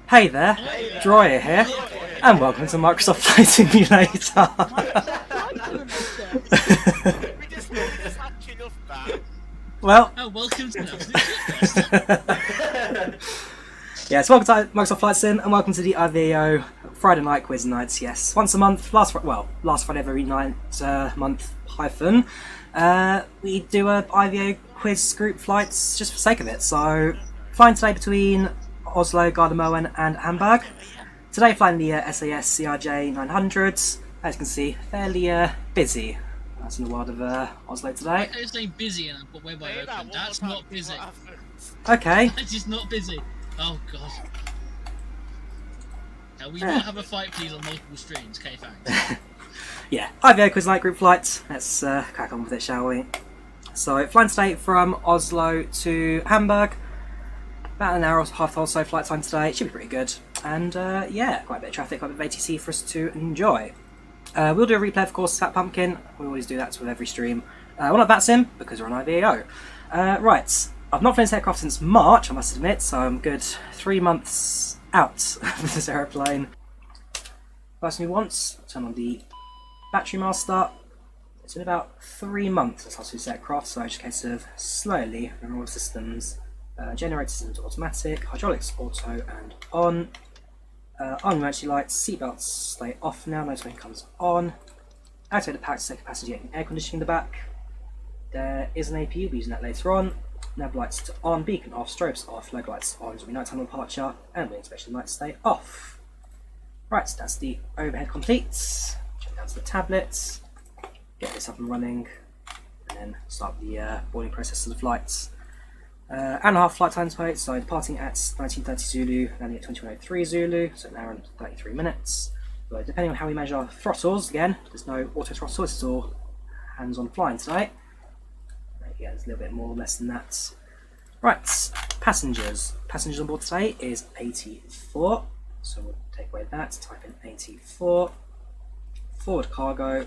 Hey there, Drawyah here, and welcome to Microsoft Flight Simulator. We just had enough that. Well, welcome to the yes, welcome to Microsoft Flight Sim, and welcome to the IVAO Friday night quiz nights. Yes, once a month, last Friday of every month hyphen. We do a IVAO quiz group flights just for the sake of it. So, flying today between Oslo Gardermoen and Hamburg. Today flying the SAS CRJ-900. As you can see, fairly busy. That's in the world of Oslo today. I was saying busy and I put web open. That's not busy. Okay. That is not busy. Oh god. Can we not have a fight please on multiple streams? Okay, thanks. Yeah, IVAO quiz night group flight. Let's crack on with it, shall we? So, flying today from Oslo to Hamburg. About an hour or half or so flight time today. It should be pretty good. And yeah, quite a bit of traffic, quite a bit of ATC for us to enjoy. We'll do a replay, of course, Fat Pumpkin. We always do that with every stream. We're not that sim because we're on IVAO. Right, I've not flown this aircraft since March, I must admit, so I'm good 3 months out of this aeroplane. First thing we want, turn on the battery master. It's been about 3 months since I was this aircraft, so it's just a case of slowly running all the systems. Generators into automatic, hydraulics auto and on. On emergency lights, seatbelts stay off now, notice when it comes on. Activate the pack to second passenger and air conditioning in the back. There is an APU, we'll be using that later on. Nav lights to on, beacon off, strobes off, logo lights on, so nighttime departure, and the inspection lights stay off. Right, so that's the overhead complete. Jump down to the tablets, get this up and running, and then start the boarding process of the flights. Hour and a half flight time to wait, so departing at 1930 Zulu, landing at 2103 Zulu, so an hour and 33 minutes. But depending on how we measure our throttles, again, there's no auto throttle, it's all hands on flying today. Yeah, it's a little bit more or less than that. Right, passengers. Passengers on board today is 84, so we'll take away that, type in 84. Forward cargo.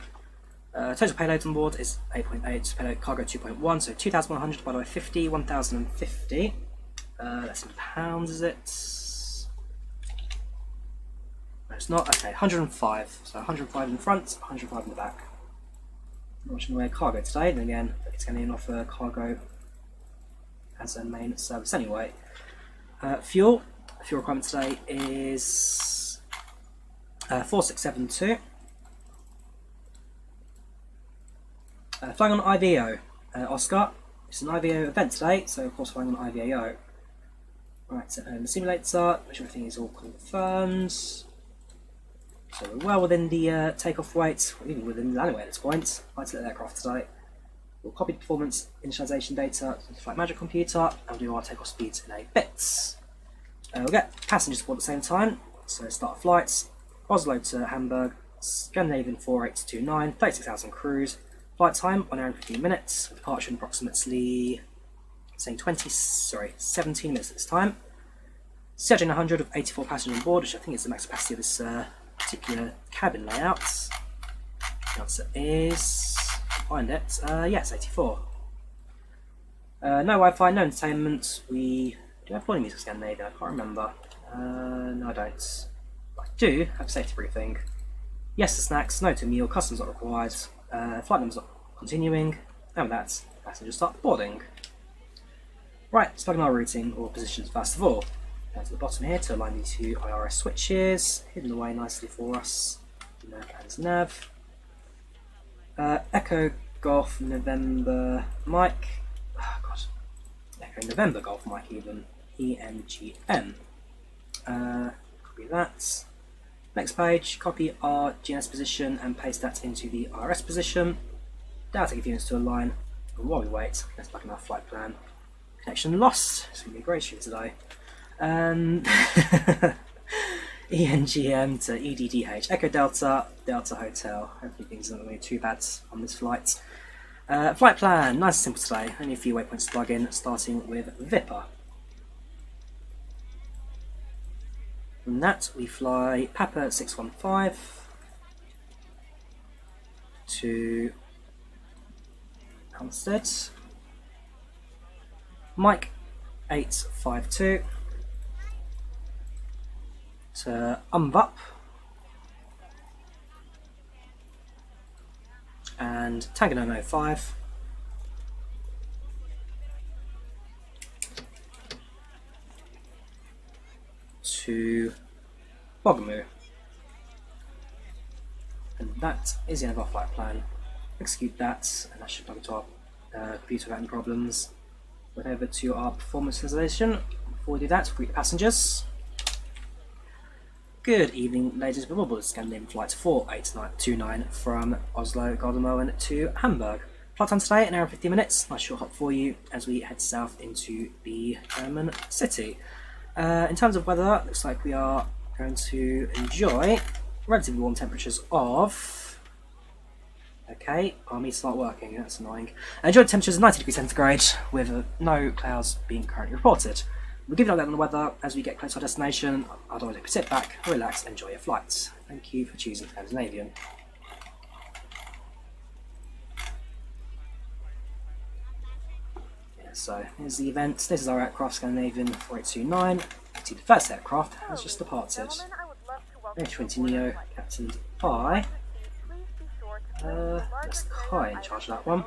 Total payload on board is 8.8, payload cargo 2.1, so 2,100 divided by 50, 1,050. That's in pounds, is it? No, it's not. Okay, 105. So 105 in the front, 105 in the back. Not much in the way of cargo today, then again, it's going to offer cargo as a main service anyway. Fuel requirement today is 4672. Flying on IVAO, Oscar. It's an IVAO event today, so of course flying on IVAO. Right, so the simulator, which everything is all confirmed. So we're well within the takeoff weight, even within the landing weight at this point. Right to the aircraft today. We'll copy the performance initialization data to the Flight Magic computer, and we'll do our takeoff speeds in 8 bits. We'll get passengers aboard at the same time, so start flights. Oslo to Hamburg, Scandinavian 4829, 36,000 cruise. Flight time 1 hour and 15 minutes. Departure in approximately 17 minutes this time. CRJ-900 with 84 passengers on board, which I think is the max capacity of this particular cabin layout. The answer is, find it. Yes, 84. No Wi-Fi, no entertainment. We do have boarding music Scandinavia. I can't remember. No, I don't. I do have a safety briefing. Yes to snacks. No to meal. Customs not required. Flight numbers are continuing, and with that, passengers start boarding. Right, let's plug in our routing or positions first of all. Down to the bottom here to align these two IRS switches, hidden away nicely for us. Nav and nav. Echo Golf November Mike. Oh god. Echo November Golf Mike even. ENGM. Copy that. Next page, copy our GNS position and paste that into the RS position. That'll take a few minutes to align. And while we wait, let's plug in our flight plan. Connection lost. It's going to be a great stream today. ENGM to EDDH. Echo Delta, Delta Hotel. Hopefully things aren't going to be too bad on this flight. Flight plan, nice and simple today. Only a few waypoints to plug in, starting with Viper. From that, we fly Papa 615 to Hampstead, Mike 852 to UMVUP and Tango 05 to Bogamoo. And that is the end of our flight plan. Execute that, and that should plug into our computer without any problems. We'll head over to our performance visualization. Before we do that, we'll greet the passengers. Good evening, ladies and gentlemen. Scandinavian flight 48929 from Oslo Gardermoen to Hamburg. Flight time today, an hour and 50 minutes. Nice short hop for you as we head south into the German city. In terms of weather, looks like we are going to enjoy relatively warm temperatures of... Okay, our meters aren't working, that's annoying. Enjoy temperatures of 90 degrees centigrade with no clouds being currently reported. We'll give you an update on the weather as we get close to our destination. Otherwise, hope you sit back, relax, enjoy your flights. Thank you for choosing Scandinavian. Yeah, so here's the event. This is our aircraft, Scandinavian 4829. The first aircraft has just departed. A20neo, captained by... that's Kai in charge of that one.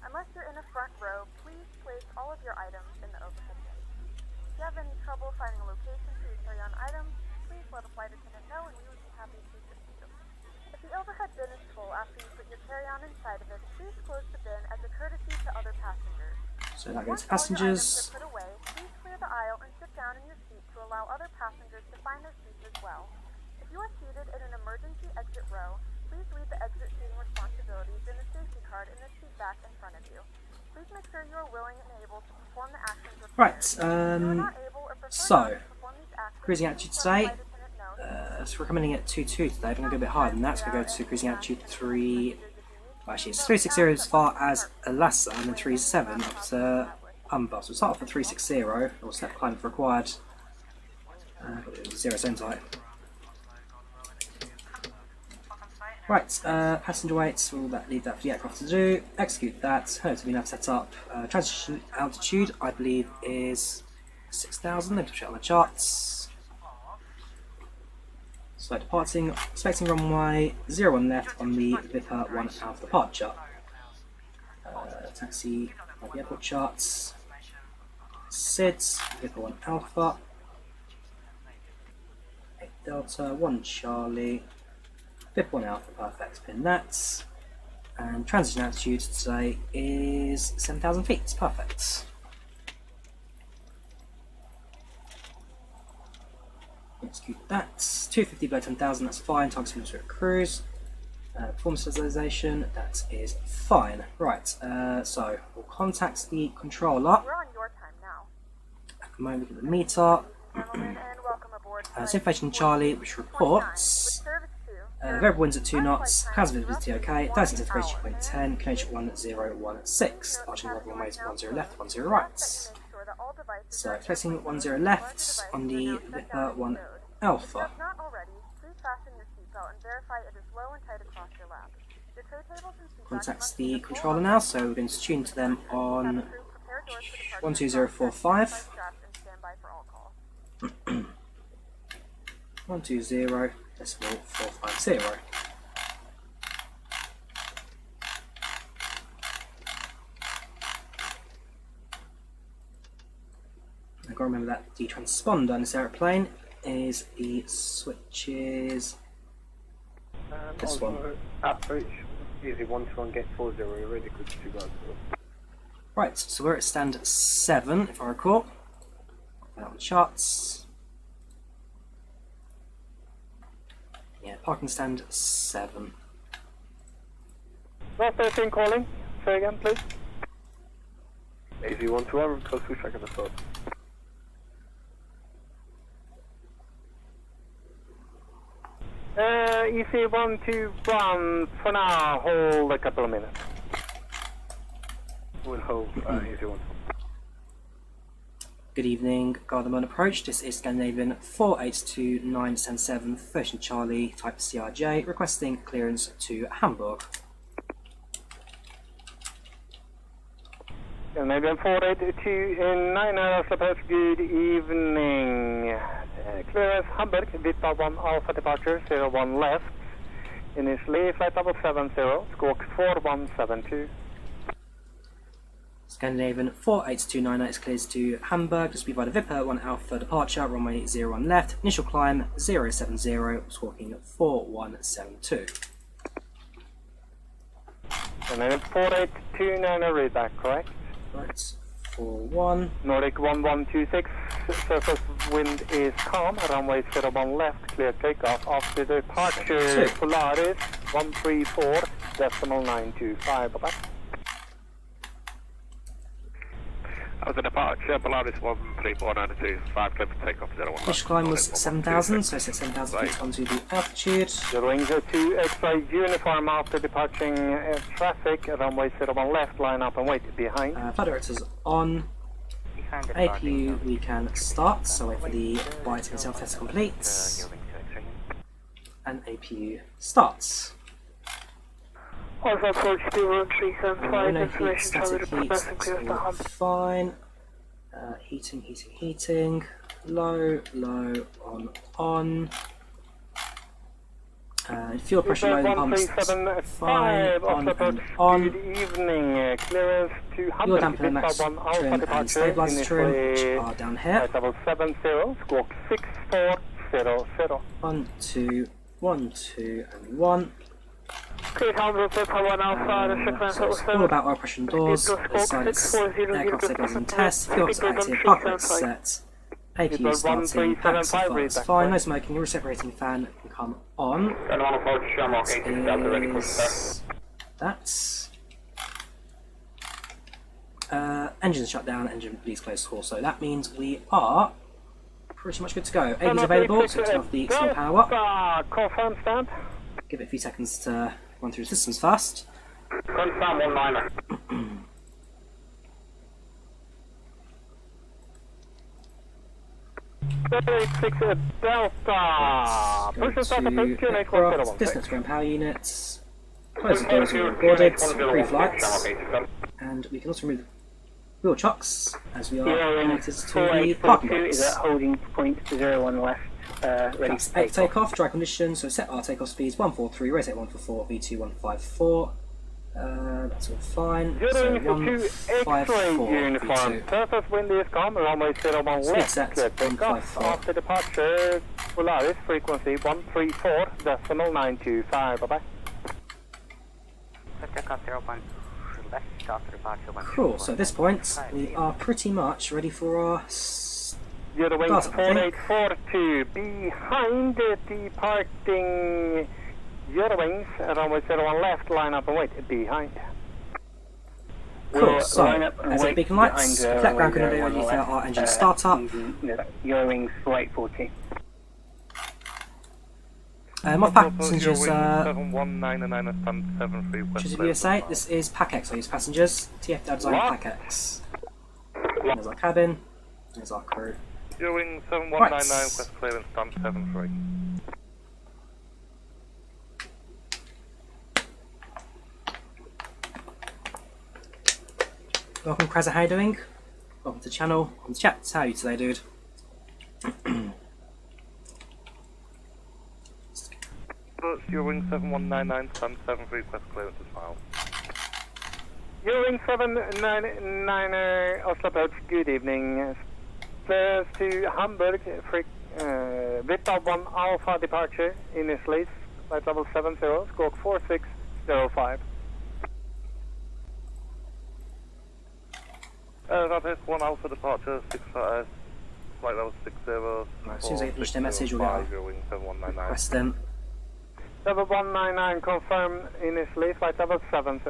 Unless you're in a front row, please place all of your items in the overhead bin. If you have any trouble finding a location for your carry-on items, please let a flight attendant know and we would be happy to assist you. If the overhead bin is full after you put your carry-on inside of it, please close the bin as a courtesy to other passengers. So that goes to Once all your items passengers. are put away, please clear the aisle and sit down in your seat to allow other passengers to find their seats as well. If you are seated in an emergency exit row, please read the exit seating responsibilities in the safety card in the seat back in front of you. Please make sure you are willing and able to perform the actions required. Right, If you are not able or prefer so, not to perform these actions, cruising altitude today. please let the flight attendant know. So we're coming in at 22 today. We're going to go a bit higher than that. So we'll go to cruising altitude 3. Well, actually, it's 360 as far as Lhasa and then 37 up to Umba. So we'll start off at 360. We'll step climb if required. 0 cent height. Right, passenger weights, we'll leave that for the aircraft to do. Execute that. Hopefully we have set up. Transition altitude, I believe, is 6,000. Let me check on the charts. So departing, expecting runway 01 left on the Viper 1 Alpha departure. Taxi by the airport charts. SIDS, Viper 1 Alpha. 8 Delta, 1 Charlie. Viper 1 Alpha, perfect, pin that. And transition altitude today is 7,000 feet, perfect. Execute that. 250 below 10,000, that's fine. Target speed to cruise. Performance visualization, that is fine. Right, so we'll contact the controller. We're on your time now. At the moment, we get the meter. Gentlemen, and welcome aboard. It's information Charlie, which reports. Variable winds at 2 knots, clouds visibility okay, 13 centigrade 2.10, Canadian 1016, arching level runways 10 left, 10 right. So expecting 10 left on the Viper 1 Alpha. Contacts the controller now, so we're going to tune to them on 12045. 120.450. I've got to remember that the transponder on this aeroplane is the switches. This one. Approach, easy 121, get 40, ready, good to go. Right, so we're at stand 7, if I recall. Put out the charts. Yeah, parking stand 7. Last 13 calling. Say again, please. Easy 121, close to track at the start. Easy 121, for now, hold a couple of minutes. We'll hold easy 1. Good evening, Gardermoen approach. This is Scandinavian 482977, Fashion Charlie, type CRJ, requesting clearance to Hamburg. Scandinavian 482-9 Oslo, good evening. Clearance Hamburg, Vita 1 Alpha departure, 01 left. Initially, flight level 70, squawk 4172. Scandinavian 48298 is cleared to Hamburg, to speed by the Viper 1 Alpha departure, runway 01 left, initial climb 070, squawking 4172. Scandinavian 48290, read back, correct? Right, 41. Nordic 1126, surface wind is calm, runway 01 left, clear takeoff. After departure, Polaris 134.925, bye-bye. After departure, Polaris 134.925, clear for takeoff 01. Initial climb was 7,000, so set 7,000 feet onto the altitude. The wings are 2 X-ray uniform after departing traffic, runway 01 left, line up and wait behind. Flight directors on. APU we can start, so wait for the flight and self-test complete. And APU starts. Also approach to 1375, No heat, information static travel heat, to that's all fine. Heating. Low, on. Fuel pressure low, pumps, fine, on and on. Good evening, clearance to Fuel Hamburg, dampener max Vita 1 trim Alpha and departure, stabilizer trim, which are down here. flight level 70, squawk 6400. 1, 2, 1, 2, and 1. Cleared Hamburg, Vita 1 Alpha, the ship So it's all about oil pressure and doors. This side it's aircraft stabilizers and tests. Fuel's active, park rates set. APU starting, packs and flights fine, no smoking, your separating fan can come on. That's engines shut down, engine please close call. So that means we are pretty much good to go. AV's available, so turn off the external power. Confirm stand. Give it a few seconds to run through the systems first. Confirm 19. 36 Delta. Push and start the first aircraft, distance ground power units. Close the doors are recorded, pre-flights. And we can also remove the wheel chocks as we are connected to the parking box. Is at holding point 01 left. Ready That's 8 takeoff, dry condition, so set our takeoff speeds 143, rotate 144, V2 154. That's all fine. So 154 uniform. V2. Surface wind is calm, runway 01 Speed left. set Clear takeoff. 154. After departure, Polaris frequency 134.925. Bye-bye. Cool, so at this point, we are pretty much ready for our Eurowings startup, I think. 4842 behind departing Eurowings, runway 01 left, line up and wait behind. Cool, so as a beacon lights, flat ground can be ready for our engine startup. Eurowings 4840. Mod passengers, choose a USA. This is PACX, I use passengers. TF design PACX. There's our cabin, there's our crew. Eurowings 7199, request clearance stand 73. Welcome, Kreza, how you doing? Welcome to the channel, welcome to chat. How are you today, dude? Eurowings 7199, stand 73, request clearance is filed. Eurowings 799, Oslo approach, good evening. Clearance to Hamburg, Vita 1 Alpha departure, initially, flight level 70, squawk 4605. That is 1 Alpha departure, flight level 60. Right, as soon as I get finished the message, we'll get Eurowings 7199. request them. 7199 confirm initially, flight level 70.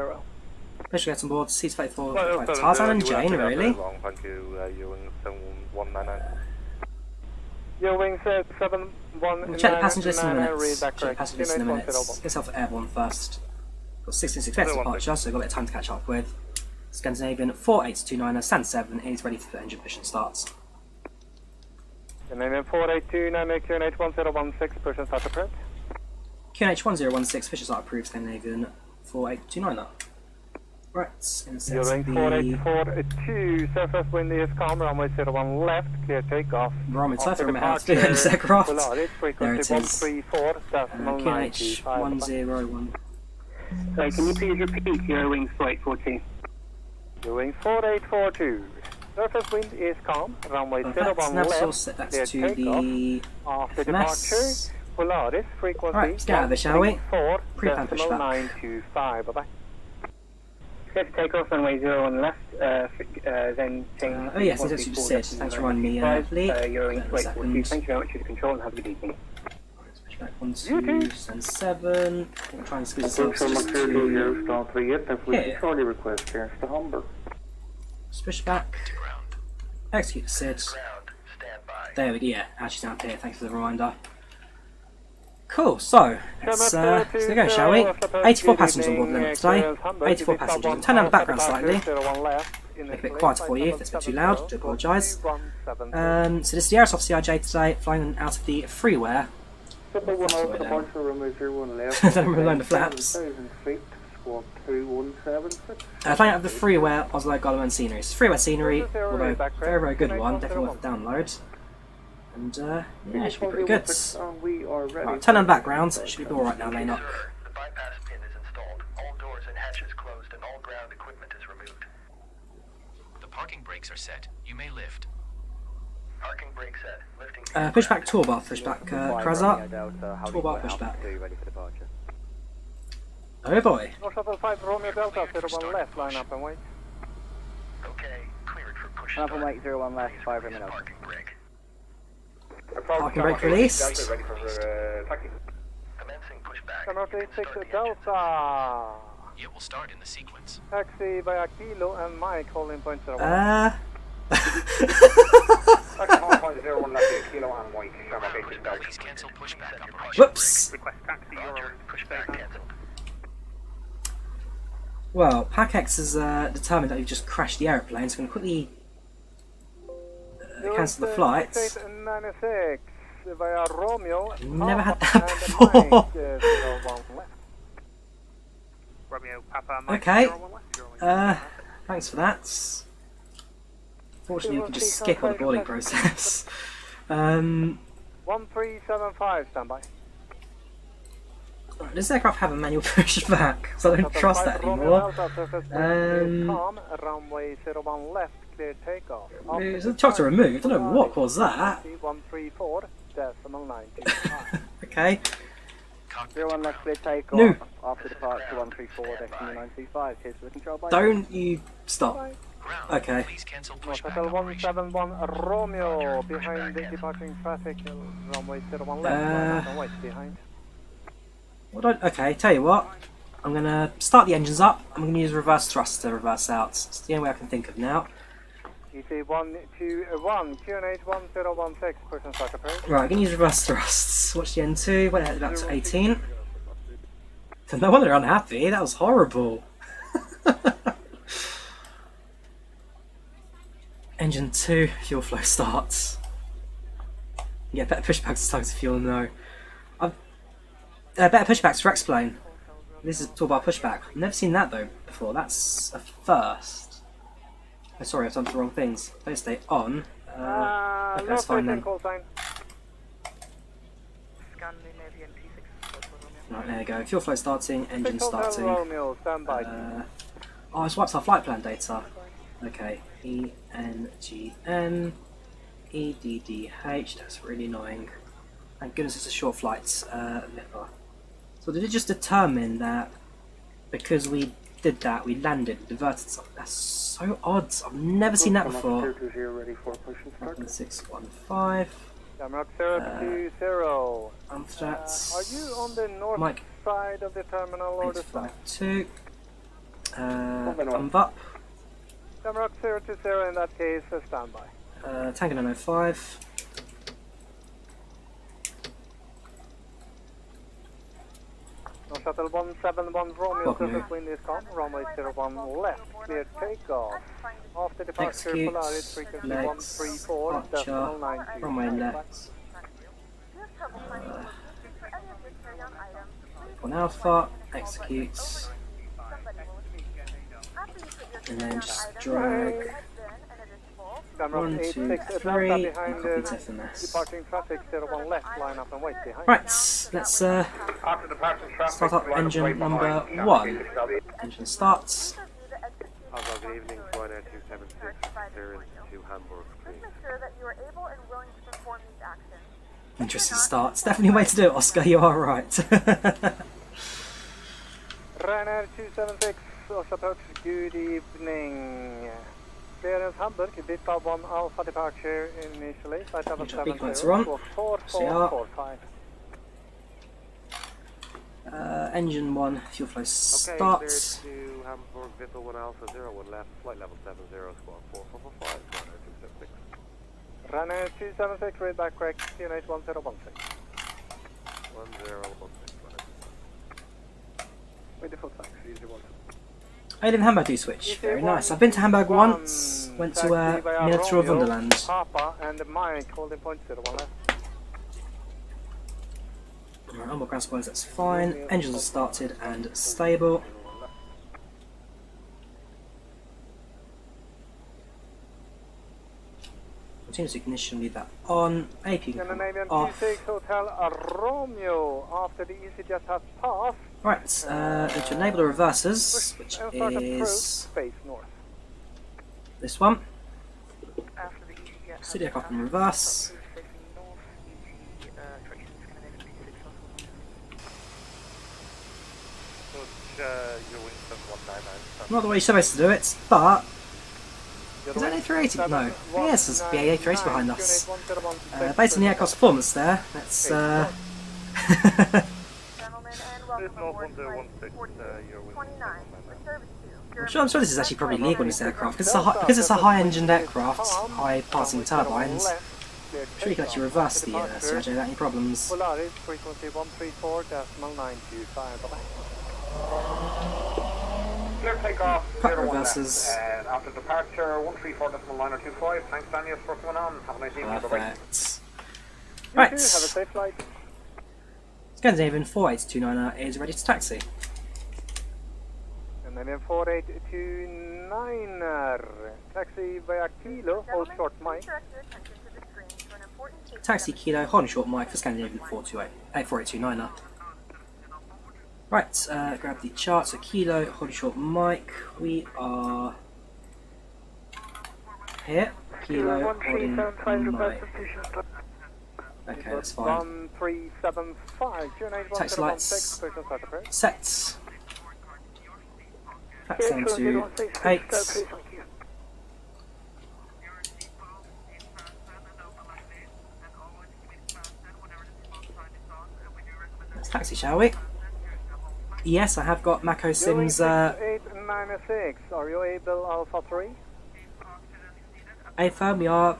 Pleasure to get on board, seats 34, like Tarzan and Jane, really? Thank you, Eurowings 7199. Eurowings 7199. We'll check the passenger list in a minute. Read that Check the correct. passenger list in a minute. Get yourself airborne first. Got 16 express departure, so we've got a bit of time to catch up with. Scandinavian 4829, stand 7, is ready for the engine push and starts. Scandinavian 4829, QNH 1016, push and start approved. QNH 1016, fish start approved, Scandinavian 4829. Right, intercept You're the 4842, surface wind is calm, runway 01 left, clear takeoff. Roman After Surfer out to do departure, this aircraft. Polaris, There it frequency is. QNH 134.95. 101. Sorry, can you please repeat your wings 4842? Doing 4842. Surface wind is calm, runway 01 Now we'll left, set that clear to takeoff. the After mess. departure, Polaris, frequency Alright, let's get out of this, shall we? Pre-plan pushback. 134.925. Bye-bye. Set to takeoff, runway 01 left, then change. Oh yes, that's what you just said. Thanks for reminding me, Lee. Your wings 4842. Second. Thank you very much for the control and have a good evening. Pushback 1, 2, and 7. I'm trying to squeeze ourselves just to here. Charlie request clearance to Hamburg. Push back. Execute the SID. There we go. Yeah, actually down here. Thanks for the reminder. Cool. So let's go, shall we? 84 passengers on board limit today. 84 passengers. I'll turn down the background slightly. Make it a bit quieter for you if it's a bit too loud. Do apologise. So this is the Aerosoft CRJ today, flying out of the freeware. Don't remember the flaps. Flying out of the freeware Oslo Gardermoen scenery. It's freeware scenery, although very, very good one. Definitely worth a download. And yeah, it should be pretty good. Right, turn on background. It should be alright now, Laynock. The bypass pin is installed. All doors and hatches closed and all ground equipment is removed. The parking brakes are set. You may lift. Parking brake set. Lifting. Pushback toolbar, pushback Krazar. Toolbar pushback. Oh boy. North Shuttle 5 Romeo Delta, 01 left, line up and wait. Okay, cleared for push Line up start. and wait, 01 left, 5 minutes. Parking brake. Parking brake released. Ready for taxi. Commencing pushback. North You can 86 start the engine. Delta. It will start in the sequence. Taxi by Kilo and Mike, holding point 01. Please cancel pushback operation. Whoops. Request taxi, Roger, pushback canceled. Well, PACX has determined that you've just crashed the aeroplane, so I'm going to quickly cancel the flight. 96 via Romeo. Never had that before. Romeo, Papa, Mike, Okay. 01 left. Thanks for that. Fortunately, we can just skip on the boarding process. 1375, standby. Right, does this aircraft have a manual pushback? Because I don't trust that anymore. Runway 01 left, clear takeoff. There's a chopper removed. I don't know what caused that. 134.925. Okay. 01 left, clear takeoff. No. After departure 134.925. Here's the control by. Don't you stop. Ground. Okay. Please cancel North pushback Shuttle operation. 171 Romeo, Roger, behind pushback the cancelled. departing traffic, runway 01 left, line up and wait behind. Okay, tell you what. I'm going to start the engines up. I'm going to use reverse thrust to reverse out. It's the only way I can think of now. EC 121, QNH 1016, person start approach. Right, I'm going to use reverse thrusts. Watch the N2. Wait, about to 18. So no wonder they're unhappy. That was horrible. Engine 2, fuel flow starts. Yeah, better pushbacks to tugs if you'll know. Better pushbacks for X-Plane. This is toolbar pushback. I've never seen that though before. That's a first. Oh, sorry, I've done the wrong things. Don't stay on. Okay, that's fine then. Call sign. Scandinavian T6. Right, there you go. Fuel flow starting, engine starting. Romeo, standby. Oh, I swiped our flight plan data. Okay, ENGN EDDH. That's really annoying. Thank goodness it's a short flight. Lipper. So did it just determine that because we did that, we landed, diverted something? That's so odd. I've never seen that before. 615. Jamrock 020. Amsterdam. Are you on the north Mike. side of the terminal or the south? 852. Thumbs up. Jamrock 020 in that case, standby. Tango 905. North Shuttle 171 Romeo, Welcome surface wind is calm, runway 01 left, clear takeoff. After departure, Execute, Polaris frequency legs, departure, 134.925. runway left. Do you have trouble finding a location for any of your carry-on items? Please One alpha, execute. somebody will assist you. and then just drag Camera 1, 2, 86, 3, behind and copy the to FMS. departing traffic, 01 left, line up and wait behind. Right, let's After departure traffic, start up engine number 1. Engine starts. Good evening, Ryanair 276, there is to Hamburg, please. Just make sure that you are able and willing to perform these actions. Interesting start. It's definitely a way to do it, Oscar. You are right. Ryanair 276, Oslo approach, good evening. Clearance Hamburg, bit of 1 Alpha departure initially, flight level Big lights 70, are on. 4445. Engine 1, fuel flow Okay, starts. clear to Hamburg, Vipper 1 Alpha, 01 left, flight level 70, squawk 4445, Ryanair 276. Ryanair 276, read back correct, unit 1016. 1016, With the full taxi, easy one. I live in Hamburg, do switch. Very nice. I've been to Hamburg once. Went to Miniature of Wonderland. Papa and Mike holding point 01 left. Right, onboard ground supplies, that's fine. Engines are started and stable. Continuous ignition, leave that on. AP can come Scandinavian off. 26 Hotel Romeo after the EasyJet has passed. Right, need to enable the reversers, which and start approach, is face north. this one. After the EasyJet Studio aircraft in reverse. facing north, easy traces Scandinavian 26 your Winston 199. Not the way you're supposed to do it, but is that A380? No. Yes, there's BA A380 behind us. Based on the aircraft's performance there, let's Gentlemen, and welcome aboard flight 29 with service to I'm sure this is actually probably legal in this aircraft because it's a high-engined aircraft, high-passing turbines. I'm sure you can actually reverse the CRJ without any problems. Polaris frequency 134.925. Clear takeoff, Cut 01 reverses. left. After departure, 134.925. Thanks, Daniel, for coming on. Have a nice evening. Bye-bye. Perfect. Right. Right. Have a safe flight. Scandinavian 4829 is ready to taxi. Scandinavian 4829 taxi via Kilo, hold short mic. direct your attention to the screen for an important safety Taxi Kilo, holding short mic for Scandinavian 4829. Right, grab the chart. So Kilo, holding short mic. We are here. Kilo, holding mic. Okay, that's fine. 1375. Taxi lights set. Back down to 8. Let's taxi, shall we? Yes, I have got Mako Sims 896. Are you able Alpha 3? A-firm, we are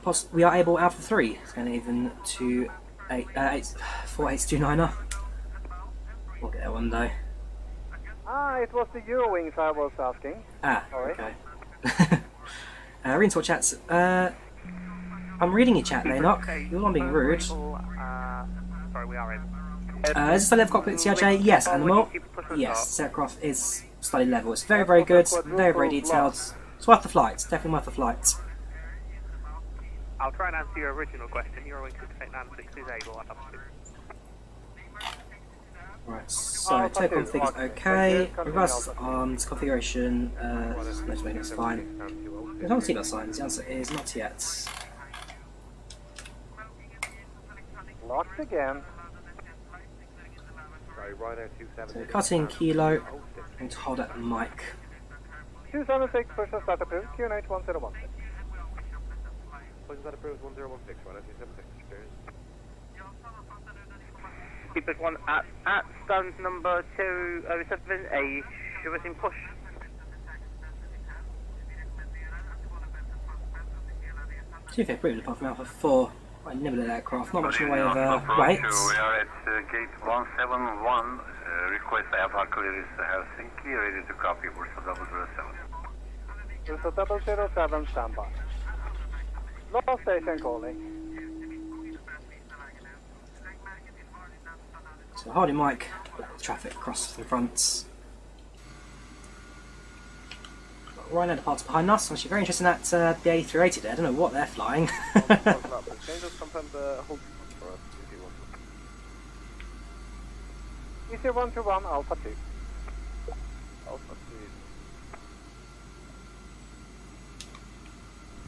able Alpha 3. It's going even to 4829er. We'll get there one day. Ah, it was the Eurowings I was asking. Ah, Sorry. okay. Reinstall chats. I'm reading your chat, Laynock. You're not being rude. Sorry, we are in. Is this the level cockpit CRJ? Yes, Animal. Yes, this aircraft is study level. It's very, very good. Very, very detailed. It's worth the flight. Definitely worth the flight. I'll try and answer your original question. Eurowings 6896 is able. Right, so take config is okay. Reverse arms configuration. Most maintenance fine. We haven't seen our signs. The answer is not yet. Locked again. Sorry, Ryanair 27. So cutting Kilo and to hold at the mic. 276 versus that approved. Q8 101. Was that approved 1016, Ryanair 276? Cheers. Keep it one at stand number 207 A, reversing push. See if they're approved apart from Alpha 4. Quite limited aircraft, not much in the way of weight. We are at gate 171. Request Alpha clearance Helsinki, ready to copy for 007. Versus 007 standby. Last station calling. So holding mic, let the traffic across the front. Ryanair departs behind us. I'm actually very interested in that the A380 there. I don't know what they're flying. Can you just confirm the hold for us if you want? Easy 121 Alpha 2. Alpha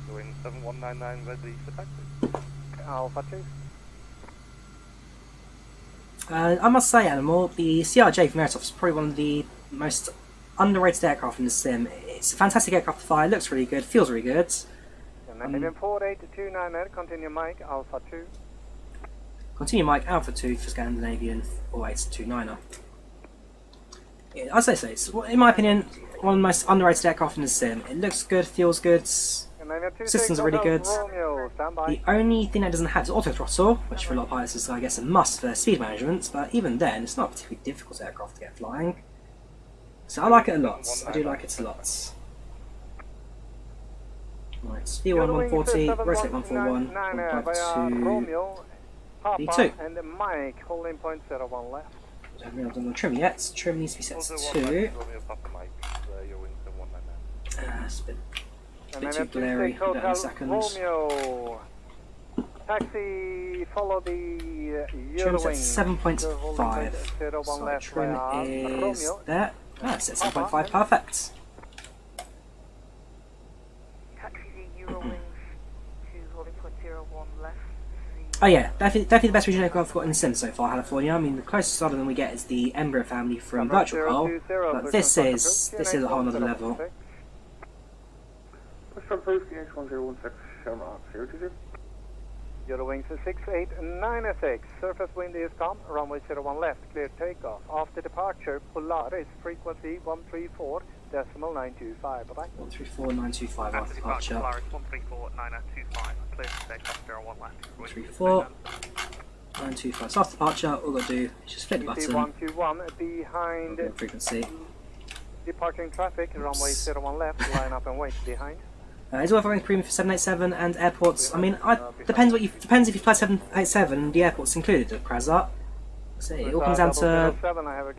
2. Going 7199 ready for taxi. Alpha 2. I must say, Animal, the CRJ from Aerosoft is probably one of the most underrated aircraft in the sim. It's a fantastic aircraft to fly, looks really good, feels really good. Canadian 4829, continue Mike, Alpha 2. Continue Mike, Alpha 2 for Scandinavian 4829er. As I say, it's, in my opinion, one of the most underrated aircraft in the sim. It looks good, feels good, systems are really good. The only thing that doesn't have is auto throttle, which for a lot of pilots is, I guess, a must for speed management, but even then, it's not a particularly difficult aircraft to get flying. So I like it a lot. I do like it a lot. Right, V1 140, rotate 141, 152, V2. And Mike, holding point 01 left. I haven't really done the trim yet. Trim needs to be set to 2. It's a bit too glary. Hold on a second. Taxi, follow the Trim's at 7.5. So trim is there. Ah, it's at 7.5, perfect. Taxi the Eurowings to holding point 01 left. Oh yeah, definitely the best region aircraft I've got in the sim so far, California. I mean, the closest other than we get is the Embraer family from Virtual Call, but this is a whole other level. Push from first, DH1016, Shamrock, 020. Eurowings 6896, surface wind is calm, runway 01 left, clear takeoff. After departure, Polaris, frequency 134.925, bye-bye. 134.925 after departure. Polaris 134.925, clear takeoff 01 left. 134.925. So after departure, all we've got to do is just flip the button. 121 behind Frequency. departing traffic, runway 01 left, line up and wait behind. Is all running premium for 787 and airports. I mean, depends if you fly 787, the airport's included at Krasat. So it all comes down to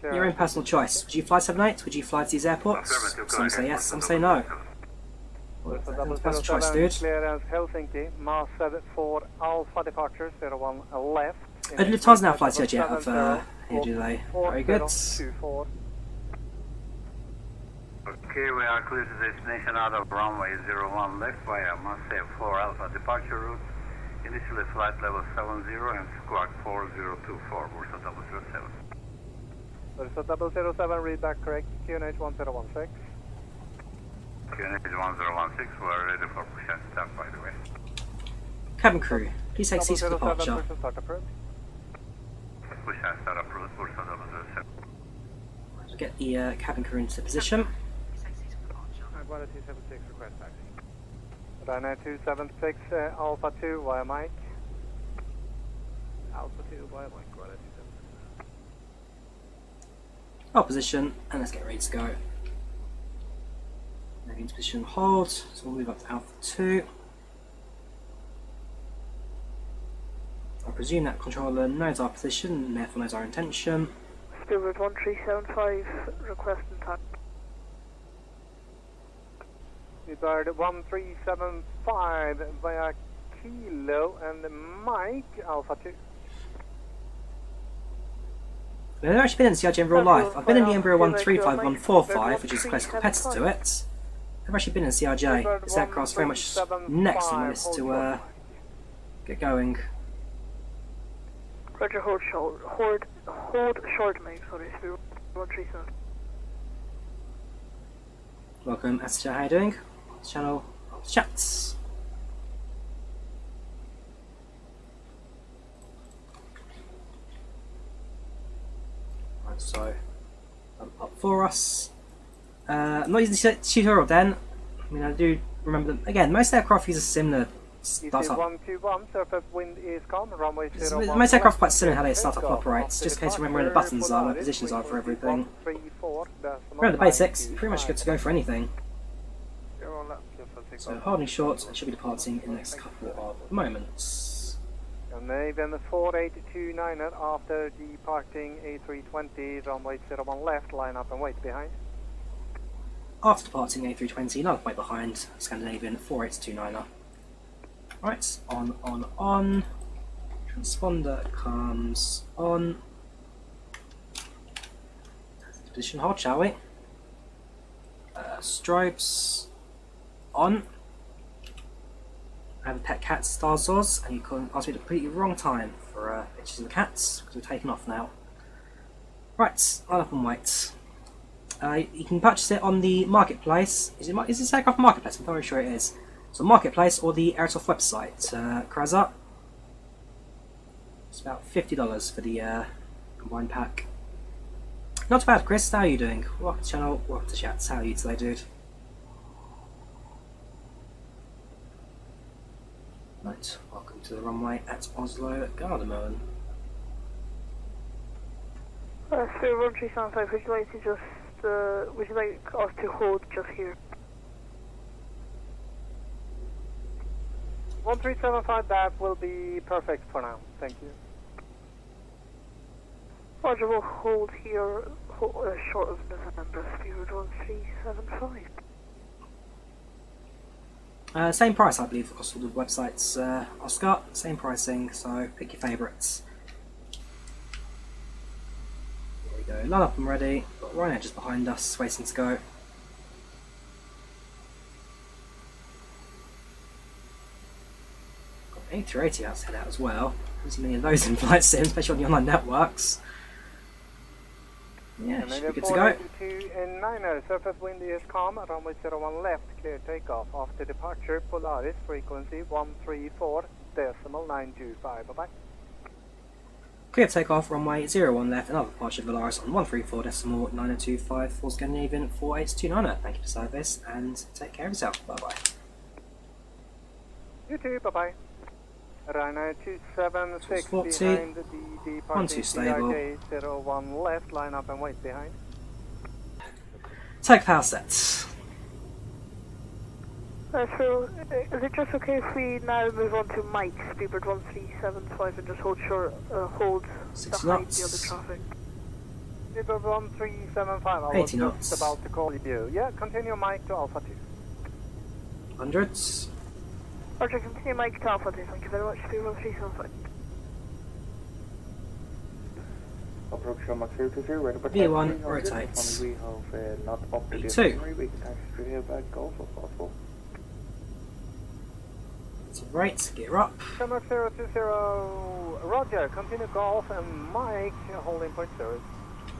your own personal choice. Would you fly 78? Would you fly to these airports? Some say yes, some say no. Well, that's personal choice, dude. Clearance Helsinki, Mars 74 Alpha departure 01 left. Lufthansa now flies CRJ out of here, do they? Very good. Okay, we are clear to destination out of runway 01 left via Mars 4 Alpha departure route. Initially flight level 70 and squawk 4024, Bursa 007. Bursa 007, read back correct, QNH 1016. QNH 1016, we are ready for push and start, by the way. Cabin crew, please take seats for departure. Push and start approved, Bursa 007. Get the cabin crew into position. Ryanair 276, request taxi. Ryanair 276, Alpha 2 via Mike. Alpha 2 via Mike, Ryanair 276. Our position, and let's get ready to go. Moving into position hold, so we'll move up to Alpha 2. I presume that controller knows our position and therefore knows our intention. Steward 1375, requesting taxi. Desired 1375 via Kilo and Mike, Alpha 2. I've never actually been in the CRJ in real life. I've been in the Embraer 135145, which is a close competitor to it. I've never actually been in CRJ. This aircraft's very much next on my list to get going. Roger, hold short, Mike, sorry, 137. Welcome, Esther, how are you doing? Channel chats. Right, so up for us. I'm not using the tutorial then. I mean, I do remember them. Again, most aircraft use a similar startup. 121, surface wind is calm, runway 01. Most aircraft quite similar how they start up and operate. Just in case you remember where the buttons are, where the positions are for everything. Remember the basics, you're pretty much good to go for anything. So holding short and should be departing in the next couple of moments. And then the 4829 after departing A320, runway 01 left, line up and wait behind. after departing A320, another way behind Scandinavian 4829er. Right, on. Transponder comes on. Position hold, shall we? Strobes on. I have a pet cat Starzos, and you can ask me to completely wrong time for pictures of the cats because we're taking off now. Right, line up and wait. You can purchase it on the marketplace. Is it Aircraft Marketplace? I'm very sure it is. So marketplace or the Aerosoft website. Kraza. It's about $50 for the combined pack. Not bad, Chris. How are you doing? Welcome to the channel. Welcome to chats. How are you today, dude? Right, welcome to the runway at Oslo Gardermoen. So 1375, would you like to just, would you like us to hold just here? 1375, that will be perfect for now. Thank you. Roger, we'll hold here, short of November, Spirit 1375. Same price, I believe, across all the websites, Oscar. Same pricing, so pick your favourites. There we go. Line up and ready. Got Ryanair just behind us, waiting to go. Got A380 out to head out as well. Don't see many of those in flight sim, especially on the online networks. Yeah, should be good to go. 900, surface wind is calm, runway 01 left, clear takeoff. After departure, Polaris, frequency 134.925, bye-bye. Clear takeoff, runway 01 left, another departure Volaris on 134.925 for Scandinavian 4829er. Thank you for service, and take care of yourself. Bye-bye. You too, bye-bye. Ryanair 276 behind the departing CRJ-01 left, line up and wait behind. Take power sets. So, is it just okay if we now move on to Mike, Speedbird 1375, and just hold short, hold 60 behind knots. the other traffic? Speedbird 1375, I was 80 knots. just about to call you. Yeah, continue Mike to Alpha 2. Hundreds. Roger, continue Mike to Alpha 2, thank you very much, Speedbird 1375. Approach Max 020, ready for V1 rotates. We have not opted V2. we can taxi straight here back Gulf if possible. So right, gear up. Max 020, Roger, continue Golf and Mike, holding point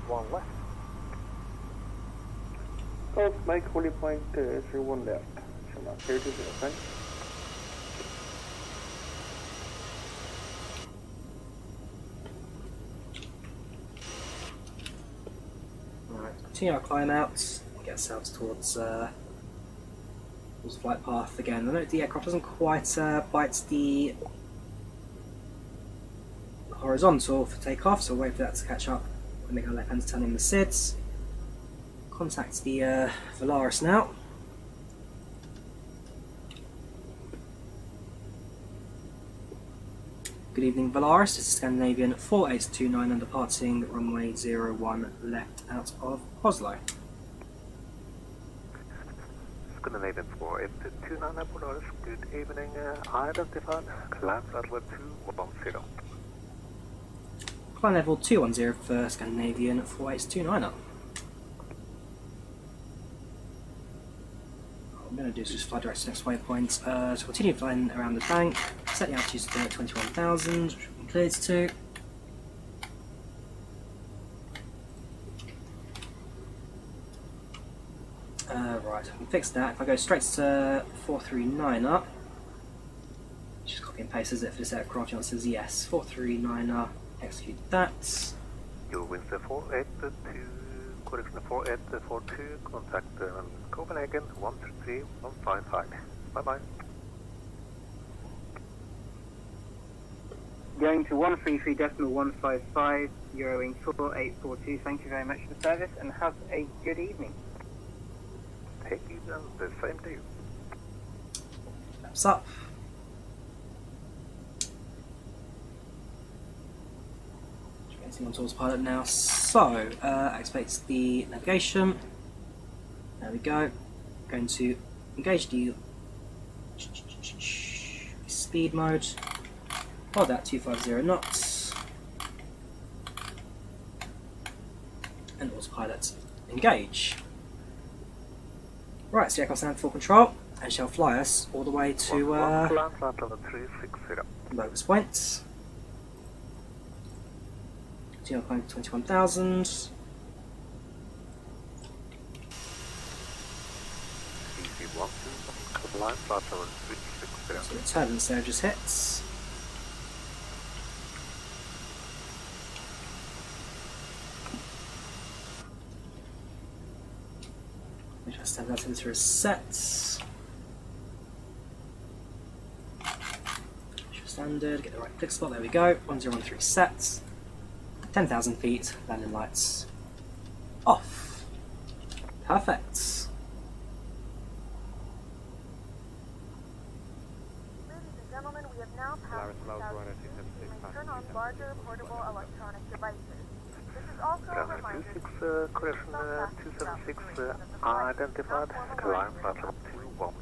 01 left. Golf, Mike, holding point 01 left. Max 020, thanks. Continue our climb out and get ourselves towards the flight path again. I know the aircraft doesn't quite bite the horizontal for takeoff, so we'll wait for that to catch up and make our left hand turn in the SIDS. Contact the Volaris now. Good evening, Volaris. This is Scandinavian 4829 and departing runway 01 left out of Oslo. Scandinavian 4829 Polaris, good evening. Identified, climb level 210. Climb level 210 for Scandinavian 4829. What I'm going to do is just fly direct to the next waypoint. So continue flying around the bank, set the altitude to 21,000, which we've been cleared to. Right, I can fix that. If I go straight to 439 up, just copy and paste as it for this aircraft, it says yes. 439 execute that. You win the 482, correction 4842, contact Copenhagen 133-155. Bye bye. Going to 133.155, Eurowing 4842. Thank you very much for the service and have a good evening. Take you down the same to you. Flaps up. Getting on towards pilot now. So, activates the navigation. There we go. Going to engage the speed mode. Hold that 250 knots. And autopilot engage. Right, so the aircraft's now in full control and shall fly us all the way to lowest points. 21,000. So the turbulence there just hits. We just have that into sets. Standard, get the right click spot, there we go. 1013 sets. 10,000 feet, landing lights off. Perfect. Ladies and gentlemen, we have now passed 2,000 feet. You may turn on larger portable electronic devices. This is also a reminder correction 276 identified, climb flight level 21.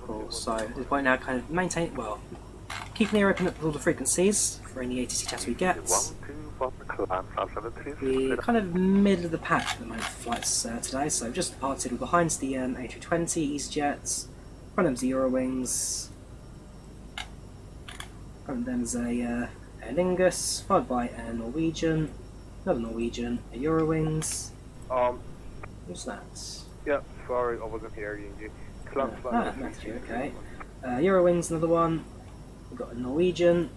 Cool, so at this point now kind of maintain, well, keeping the ear open at all the frequencies for any ATC chats we get. We're kind of middle of the pack at the moment for flights today, so we've just departed. We're behind the A320 EasyJet, front of them's the Eurowings, front of them's a Aer Lingus, followed by a Norwegian, another Norwegian, a Eurowings. What's that? Yeah, sorry, I wasn't hearing you. Matthew, okay. Eurowings, another one. We've got a Norwegian,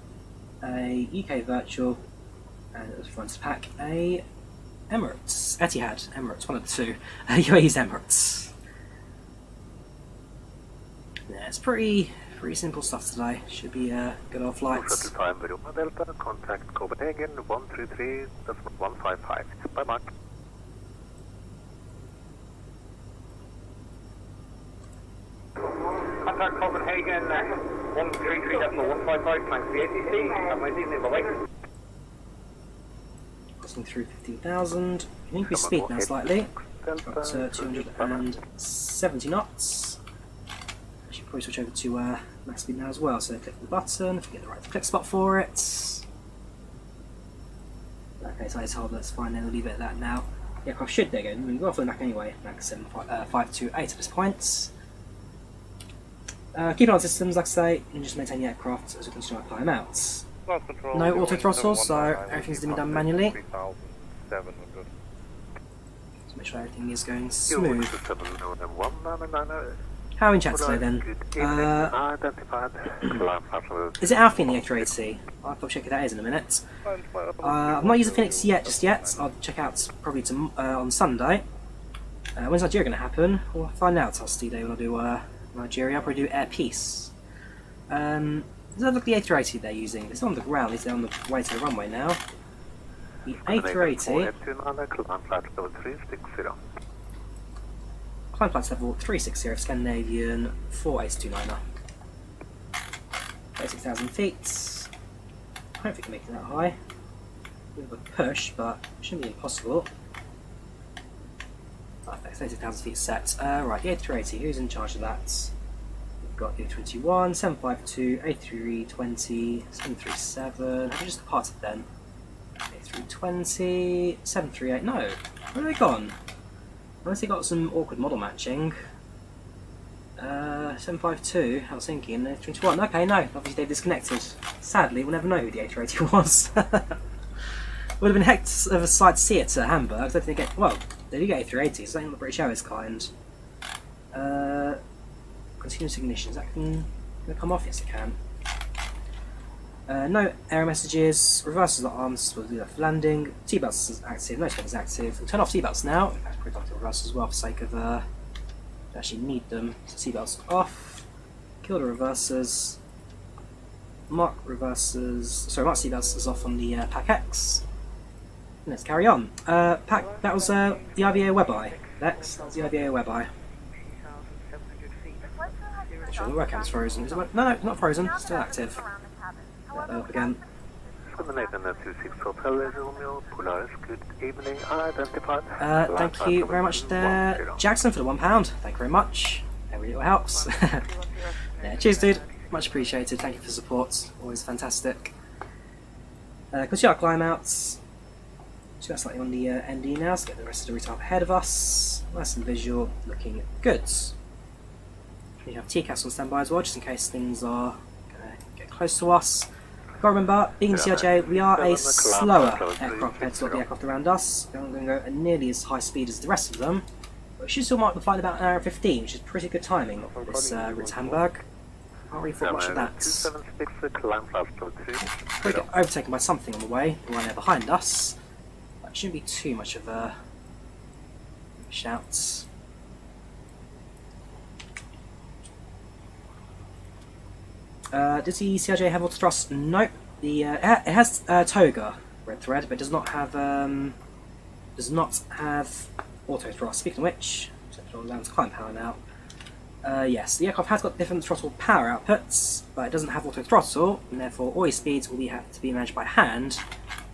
a UK Virtual, and at the front of the pack, a Emirates, Etihad, Emirates, one of the two. UAE's Emirates. Yeah, it's pretty simple stuff today. Should be good old flights. Time, Delta, contact Copenhagen 133.155. Bye bye. Contact Copenhagen 133.155, thanks the ATC. Have a nice evening, bye-bye. Crossing through 15,000. Can increase speed now slightly. Up to 270 knots. I should probably switch over to max speed now as well. So click the button, get the right click spot for it. Okay, so I told that's fine, then we'll leave it at that now. The aircraft should dig in. We'll go off the back anyway, max 528 at this point. Keep on systems, like I say, and just maintain the aircraft as we continue to climb out. No auto throttle, so everything's going to be done manually. So make sure everything is going smooth. How are we in chat today then? Is it Alfie in the A380? I'll have to check who that is in a minute. I've not used the Phoenix just yet. I'll check out probably on Sunday. When's Nigeria going to happen? We'll find out. I'll see day when I do Nigeria. I'll probably do Air Peace. Does that look the A380 they're using? It's not on the ground, it's on the way to the runway now. The A380. Climb flight level 360, Scandinavian 4829er. 36,000 feet. I don't think we can make it that high. A bit of a push, but it shouldn't be impossible. Perfect, 36,000 feet set. Right, the A380, who's in charge of that? We've got the A321, 752, A320, 737. Have we just departed then? A320, 738. No, where have they gone? Unless they got some awkward model matching. 752, Helsinki, and A321. Okay, no, obviously they've disconnected. Sadly, we'll never know who the A380 was. Would have been a heck of a sight to see it at Hamburg. I don't think they get, well, they do get A380s, so I think the British Airways kind. Continuous ignition, is that can come off? Yes, it can. No error messages, reversals are on, so we'll do that for landing. Seatbelts is active, no seatbelts is active. We'll turn off seatbelts now. That's pretty like the reversals as well for the sake of we actually need them. So seatbelts off. Kill the reversers. Mark reversers. Sorry, mark seatbelts is off on the Pack X. And let's carry on. Pack, that was the IVAO WebEye. Lex, that was the IVAO WebEye. Sure, the webcam's frozen. Is it, no, not frozen. Still active. Up again. Scandinavian Air 26 Hotel Romeo Polaris, good evening, identified. Thank you very much there, Jackson, for the £1. Thank you very much. That really helps. Yeah, cheers, dude. Much appreciated. Thank you for the support. Always fantastic. Continue our climb outs. So that's slightly on the ND now, so get the rest of the route up ahead of us. Nice and visual, looking good. We have TCAS on standby as well, just in case things are going to get close to us. Got to remember, being in CRJ, we are a slower aircraft compared to the aircraft around us. We're not going to go at nearly as high speed as the rest of them. But we should still might be flying about an hour and 15, which is pretty good timing for this route to Hamburg. Can't really thought much of that. Probably get overtaken by something on the way, the one there behind us. But it shouldn't be too much of a shout. Does the CRJ have auto thrust? Nope. It has toga red thread, but does not have auto thrust. Speaking of which, I'm down to climb power now. Yes, the aircraft has got different throttle power outputs, but it doesn't have auto throttle, and therefore all your speeds will have to be managed by hand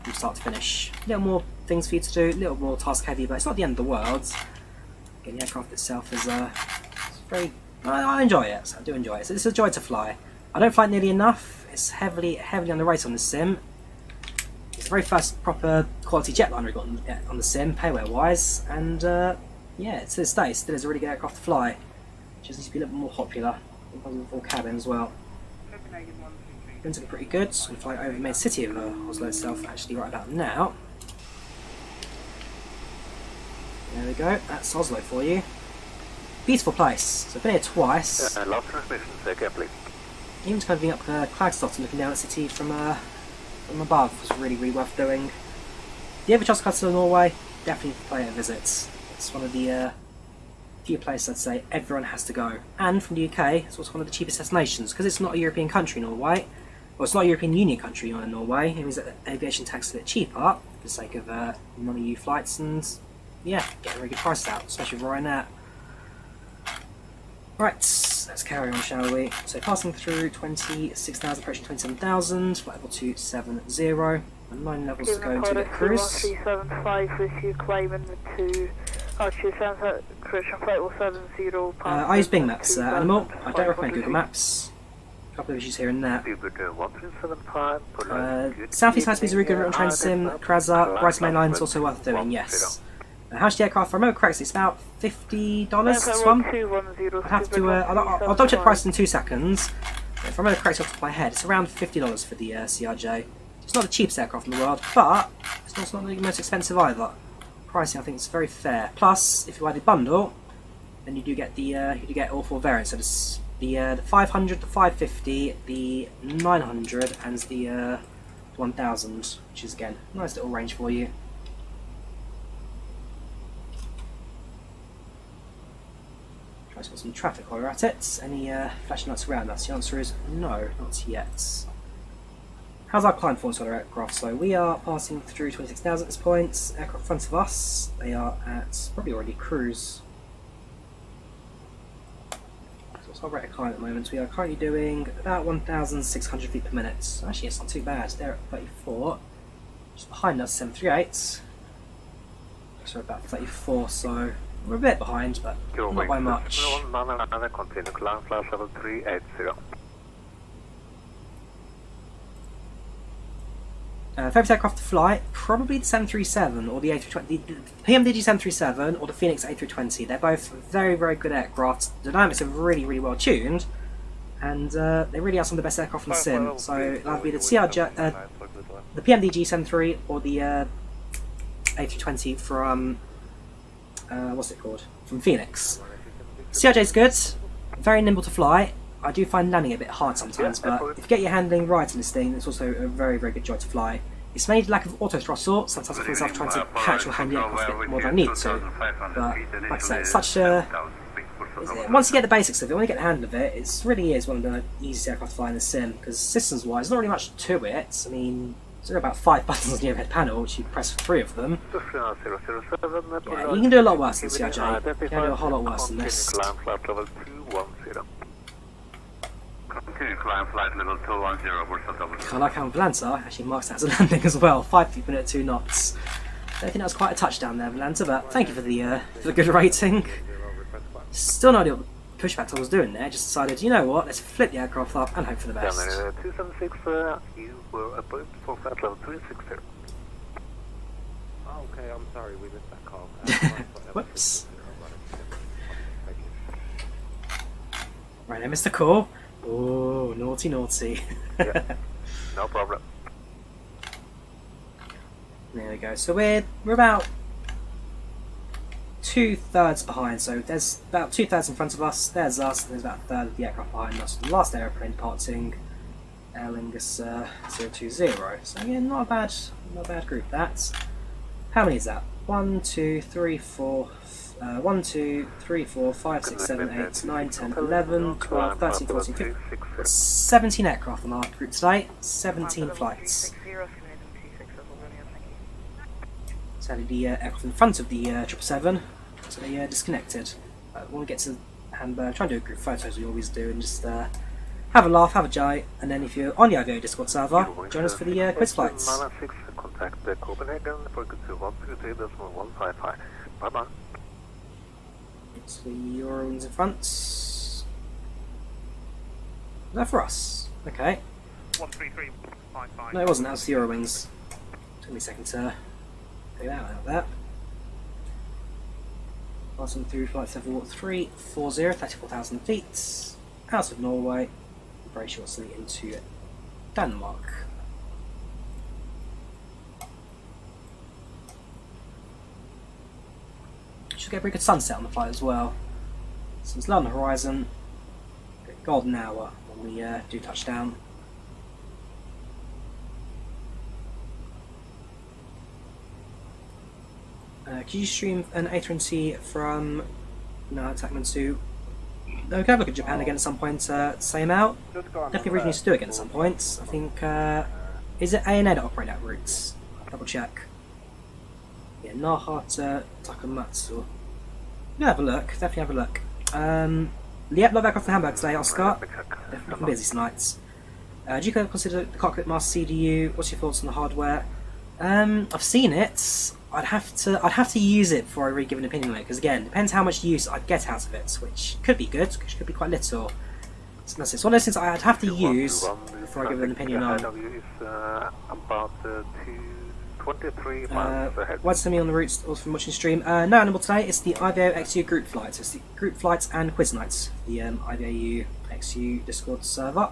from start to finish. A little more things for you to do, a little more task heavy, but it's not the end of the world. Again, the aircraft itself is it's very. I enjoy it. I do enjoy it. So it's a joy to fly. I don't fly nearly enough. It's heavily underrated on the sim. It's the very first proper quality jetliner we got on the sim, payware wise, and yeah, to this day, still is a really good aircraft to fly. Just needs to be a little bit more popular. It comes with a full cabin as well. It's looking pretty good. So I'm flying over the main city of Oslo itself, actually, right about now. There we go. That's Oslo for you. Beautiful place. So I've been here twice. Last transmission, take please. Even just kind of being up Klagstad and looking down at the city from above was really, really worth doing. If you ever trust to Norway, definitely pay it a visit. It's one of the few places I'd say everyone has to go. And from the UK, it's also one of the cheapest destinations because it's not a European country, Norway. Well, it's not a European Union country, Norway. It means that aviation tax is a bit cheaper for the sake of non-EU flights and yeah, getting very good prices out, especially with Ryanair. Right, let's carry on, shall we? So passing through 26,000, approaching 27,000, flight level 270, and 9 levels to go into the cruise. 1375 with you climbing to Archie sounds like correction flight 70. I use Bing Maps, Animal. I don't recommend Google Maps. A couple of issues here and there. Southeast High Speed is a really good route on train sim. Kraza, Brighton Main Line is also worth doing, yes. How's the aircraft? If I remember correctly, it's about $50 this one. I'll have to. I'll double check price in 2 seconds. If I remember correctly off the top of my head, it's around $50 for the CRJ. It's not the cheapest aircraft in the world, but it's also not the most expensive either. Pricing, I think, is very fair. Plus, if you buy the bundle, then you do get the all 4 variants. So it's the 500, the 550, the 900, and the 1000, which is again a nice little range for you. Try to get some traffic while we're at it. Any flashing lights around us? The answer is no, not yet. How's our climb performance on our aircraft? So we are passing through 26,000 at this point. Aircraft in front of us, they are at probably already cruise. So what's our rate of climb at the moment? We are currently doing about 1,600 feet per minute. So actually, it's not too bad. They're at 34. Just behind us, 738. So we're about 34. So we're a bit behind, but not by much. Continue climb flight level 380. Favourite aircraft to fly? Probably the 737 or the A320. The PMDG 737 or the Phoenix A320. They're both very, very good aircraft. The dynamics are really, really well tuned, and they really are some of the best aircraft in the sim. So that'll be the CRJ, the PMDG 73 or the A320 from what's it called? From Phoenix. CRJ's good, very nimble to fly. I do find landing a bit hard sometimes, but if you get your handling right in this thing, it's also a very, very good joy to fly. It's mainly lack of auto throttle. Sometimes I feel myself trying to catch or hand the aircraft a bit more than I need to. But like I say, it's such a. Once you get the basics of it, when you get the handle of it, it really is one of the easiest aircraft to fly in the sim. Because systems-wise, there's not really much to it. I mean, there are about 5 buttons on the overhead panel, which you press 3 of them. Yeah, you can do a lot worse than CRJ. You can do a whole lot worse than this. continue climb flight level 210, Bursa double. I like how Volanta actually marks that as a landing as well. 5 feet per minute, 2 knots. I don't think that was quite a touchdown there, Volanta, but thank you for the good rating. Still no idea what the pushback I was doing there. Just decided, you know what, let's flip the aircraft up and hope for the best. 276, you were approved for flight level 360. Oh, okay, I'm sorry, we missed that call. Whoops. Right, I missed the call. Oh, naughty, naughty. Yeah, no problem. There we go. So we're about 2/3 behind. So there's about 2/3 in front of us. There's us. And there's about 1/3 of the aircraft behind us. The last aeroplane departing, Aer Lingus 020. So again, not a bad group. That's how many is that? 1, 2, 3, 4. 1, 2, 3, 4, 5, 6, 7, 8, 9, 10, 11, 12, 13, 14, 15, 17 aircraft on our group today. 17 flights. Sadly, the aircraft in front of the 777, so they disconnected. When we get to Hamburg, try and do a group photo as we always do, and just have a laugh, have a jai, and then if you're on the IVAO Discord server, join us for the quiz flights. Contact Copenhagen for 123.155. Bye bye. So the Eurowings in front. Is that for us? Okay. 133.55. No, it wasn't. That was the Eurowings. Took me a second to figure that out like that. Passing through flight 7340, 34,000 feet. Out of Norway. Very shortly into Denmark. Should get a pretty good sunset on the flight as well. So it's low on the horizon. Golden hour when we do touch down. Can you stream an A320 from Attackman 2? No, we can have a look at Japan again at some point. Same out. Definitely originally to do again at some point. I think is it ANA that operate that route? Double check. Yeah, Nahata Takamatsu. Yeah, have a look. Definitely have a look. Yep, love aircraft from Hamburg today, Oscar. Definitely looking busy tonight. Do you consider the cockpit master CDU? What's your thoughts on the hardware? I've seen it. I'd have to use it before I really give an opinion on it, because again, depends how much use I get out of it, which could be good, which could be quite little. So it's one of those things I'd have to use before I give an opinion on. About 223 miles ahead. What's me on the routes from watching stream? No animal today. It's the IVAO XU group flights. It's the group flights and quiz nights. The IVAO XU Discord server.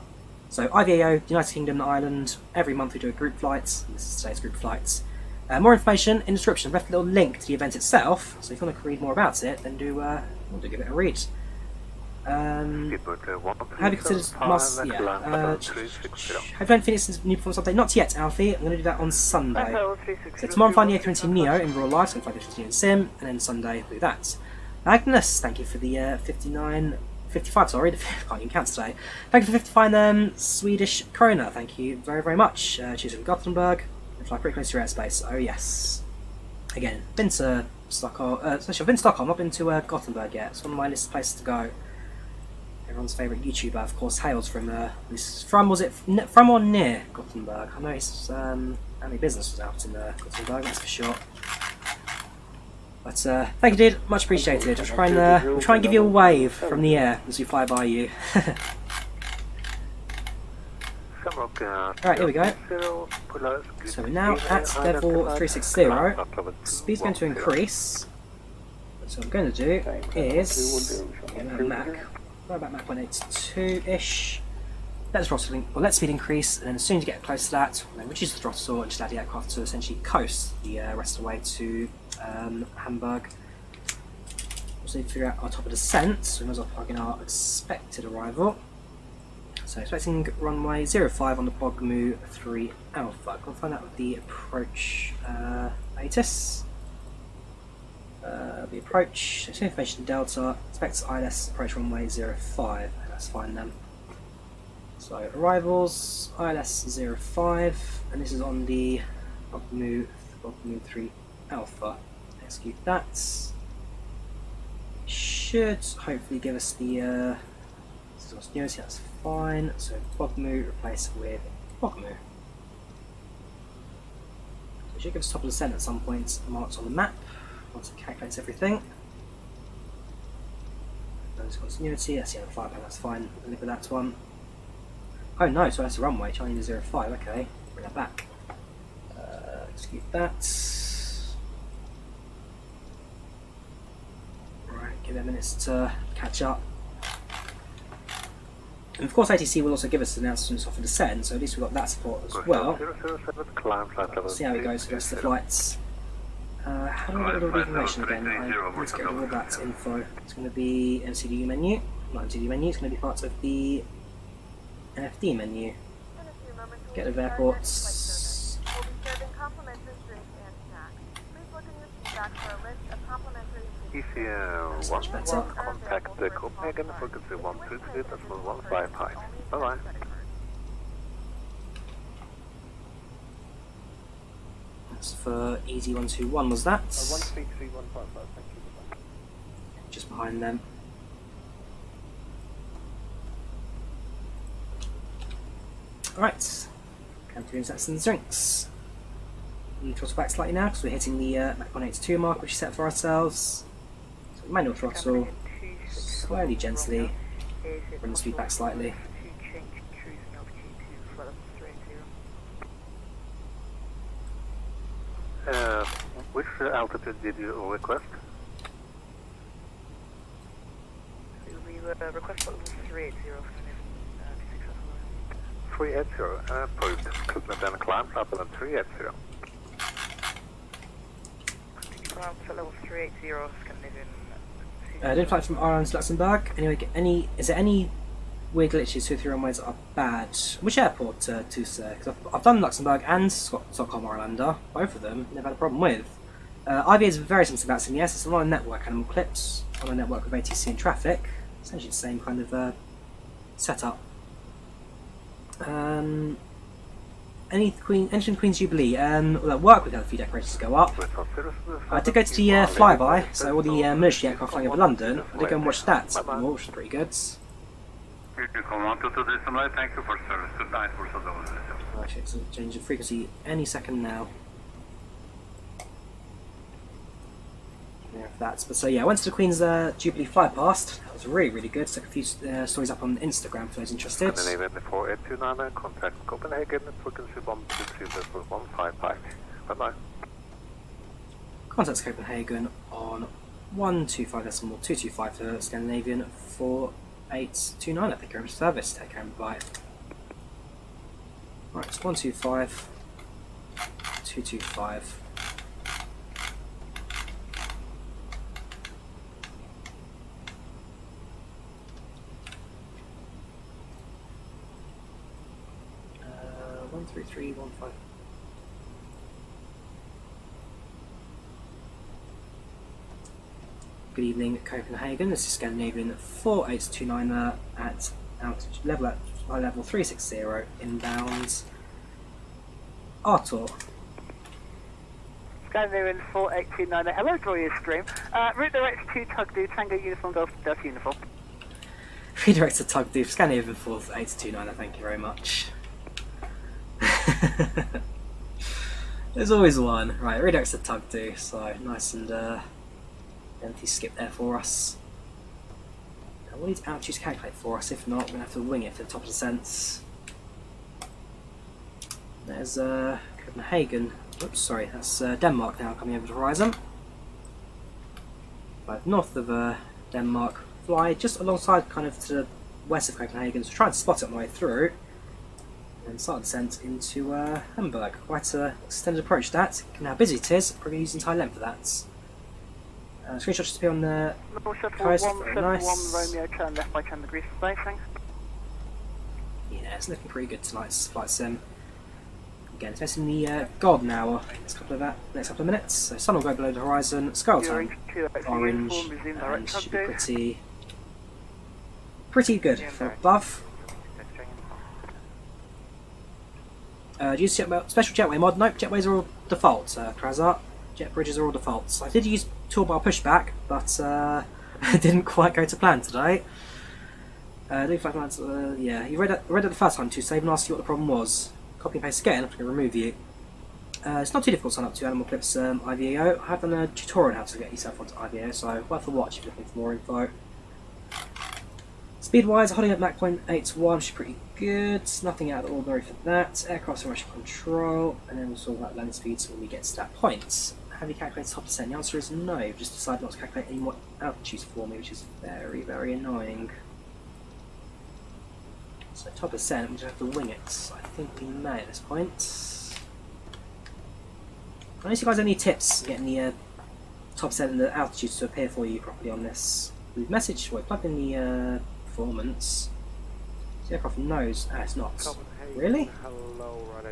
So IVAO, United Kingdom, Ireland. Every month we do a group flight. This is today's group flights. More information in the description. I've left a little link to the event itself. So if you want to read more about it, then do give it a read. Have you considered have you done Phoenix's new performance update? Not yet, Alfie. I'm going to do that on Sunday. So tomorrow I'm flying the A320 Neo in real life, so I'm flying the A320 in Sim, and then Sunday I'll do that. Agnes, thank you for the 55, sorry, I can't even count today. Thank you for 55 Swedish krona, thank you very, very much. Choose from Gothenburg, and fly pretty close to your airspace, oh yes. Again, been to Stockholm, I've been to Stockholm, not been to Gothenburg yet. It's one of my list of places to go. Everyone's favourite YouTuber, of course, hails from from or near Gothenburg? I know his family business was out in Gothenburg, that's for sure. But thank you, dude, much appreciated. I'll try and give you a wave from the air as we fly by you. Alright, here we go. So we're now at level 360. Speed's going to increase. So what I'm going to do is about Mach 182-ish. Let the throttle, let speed increase, and then as soon as you get close to that, then reduce the throttle and just allow the aircraft to essentially coast the rest of the way to Hamburg. Also need to figure out our top of descent, so we might as well plug in our expected arrival. So expecting runway 05 on the Bogmu 3 Alpha. We'll find out with the approach ATIS. The approach, so information Delta, expects ILS approach runway 05, that's fine then. So arrivals, ILS 05, and this is on the Bogmu 3 Alpha. Execute that. Should hopefully give us the, this is what's new, so that's fine. So Bogmu replace with Bogmu. So it should give us top of descent at some point marked on the map once it calculates everything. Those continuity, that's the other flight plan, that's fine. We'll live with that one. Oh no, so that's a runway, China 05, okay. Bring that back. Execute that. Right, give it minutes to catch up. And of course ATC will also give us announcements off of descent, so at least we've got that support as well. See how it goes for the rest of the flights. How do I get rid of the information again? I need to get rid of all that info. It's going to be MCDU menu, not MCDU menu, it's going to be part of the NFD menu. Get rid of airports. We'll be serving complimentary drinks and snacks. Please look in your feedback for a list of complimentary ECL 11, contact Copenhagen, frequency 122, decimal 155. Bye-bye. That's for EZ121, was that? 133155, thank you. Just behind them. Alright, countering that's in the drinks. Throttle back slightly now because we're hitting the Mach 182 mark which is set for ourselves. So manual throttle, slowly, gently, bring the speed back slightly. Which altitude did you request? We request level 380 380, approved. Could then climb up and 380. level 380, Scandinavian. Did flight from Ireland to Luxembourg. Anyway, is there any weird glitches with your runways that are bad? Which airport to sir? Because I've done Luxembourg and Stockholm Arlanda, both of them, never had a problem with. IVAO is very similar to that, so yes, it's a lot of network animal clips on a network with ATC and traffic. Essentially the same kind of setup. Entering Queen's Jubilee, that work with how the few decorations go up. I did go to the flyby, so all the military aircraft flying over London. I did go and watch that, which was pretty good. Thank you for service. Good night, Actually, it's a change of frequency any second now. Yeah, for that. But so yeah, I went to the Queen's Jubilee fly past. That was really, really good. Took a few stories up on Instagram for those interested. Scandinavian 4829, contact Copenhagen, frequency 122.155. Bye-bye. Contact Copenhagen on 125.225 for Scandinavian 4829. I think you're in service. Take care and bye. Right, it's 125, 225. Uh, 13315. Good evening, Copenhagen. This is Scandinavian 4829 at altitude level at flight level 360 inbound. Artur. Scandinavian 4829, hello Drawyah stream. Route direct to Tugdo, Tango Uniform Golf Delta Uniform. Redirect to Tugdo, Scandinavian 4829, thank you very much. There's always one. Right, redirect to Tugdo, so nice and empty skip there for us. We'll need to altitude calculate for us, if not, we're going to have to wing it for the top of the descents. There's Copenhagen. Oops, sorry, that's Denmark now coming over the horizon. Fly north of Denmark, fly just alongside, kind of to the west of Copenhagen, so try and spot it on the way through. And start descent into Hamburg. Quite an extended approach that. How busy it is, probably using entire length for that. Screenshot should appear on the coast. Very nice. Romeo, turn left by 10 degrees for space, thanks. Yeah, it's looking pretty good tonight's flight sim. Again, it's missing the golden hour next couple of minutes. So sun will go below the horizon, sky time orange, and should be pretty good for above. Do you use special jetway mod? Nope, jetways are all default, Krazar. Jet bridges are all defaults. I did use Toolbar Pushback, but it didn't quite go to plan today. Do flight commands, yeah, you read it the first time to save and ask you what the problem was. Copy and paste again, I'm going to remove you. It's not too difficult to sign up to Animal Clips IVAO. I have done a tutorial on how to get yourself onto IVAO, so worth a watch if you're looking for more info. Speed-wise, holding at Mach 0.81, which is pretty good. Nothing out of the ordinary for that. Aircraft inertial control, and then we'll sort about landing speeds when we get to that point. Have you calculated top percent? The answer is no. You've just decided not to calculate any more altitudes for me, which is very, very annoying. So top percent, we just have to wing it. I think we may at this point. Unless you guys have any tips getting the top percent and the altitudes to appear for you properly on this. We've messaged, we've plugged in the performance. The aircraft knows. Ah, it's not. Really?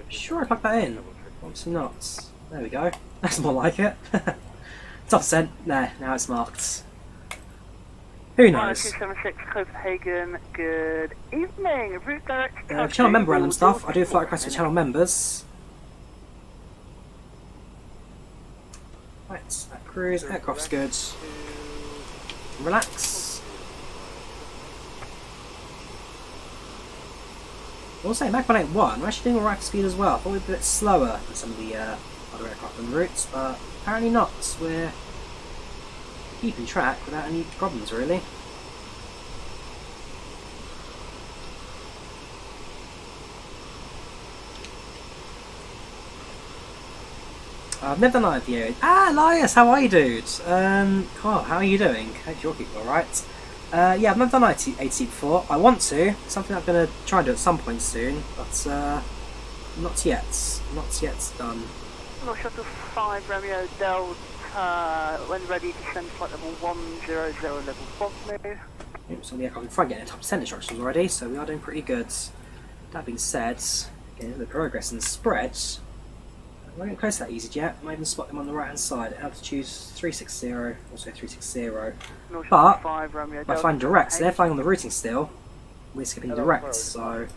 Sure, I plugged that in. Obviously not. There we go. That's more like it. Top percent. Nah, now it's marked. Who knows? 276 Copenhagen. Good evening. Route direct. Channel member random stuff. I do flight requests for channel members. Right, that cruise. Aircraft's good. Relax. I will say, Mach 181, we're actually doing alright for speed as well. I thought we'd be a bit slower than some of the other aircraft and routes, but apparently not. We're keeping track without any problems, really. I've never done IVAO. Ah, Elias, how are you, dude? Oh, how are you doing? Hope you're keeping alright. Yeah, I've never done ATC before. I want to. It's something I'm going to try and do at some point soon, but not yet. Not yet done. North Shuttle 5 Romeo Delta, when ready to send flight level 100 level 1 Oops, on the aircraft in front getting top percent instructions already, so we are doing pretty good. That being said, getting the progress and spread. I'm not getting close to that easy yet. I might even spot them on the right hand side. Altitude 360, also 360. But if I find direct, so they're flying on the routing still. We're skipping direct, so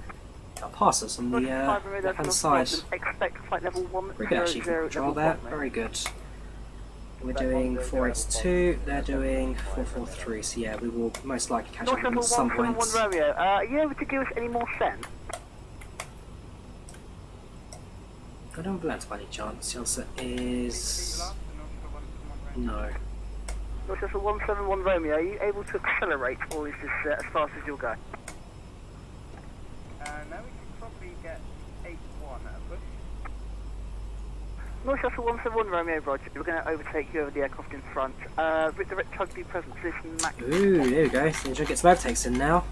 they'll pass us on the left hand side. Very good actually, control there. Very good. We're doing 482, they're doing 443, so yeah, we will most likely catch up at some point. Are you able to give us any more send? I don't Volanta by any chance. The answer is no. North Shuttle 171 Romeo, are you able to accelerate, or is this as fast as you'll go? No, we can probably get 81 at a push. North Shuttle 171 Romeo, Roger. We're going to overtake you over the aircraft in front. With direct tug to present position, Max. Ooh, there we go. So get some overtakes in now.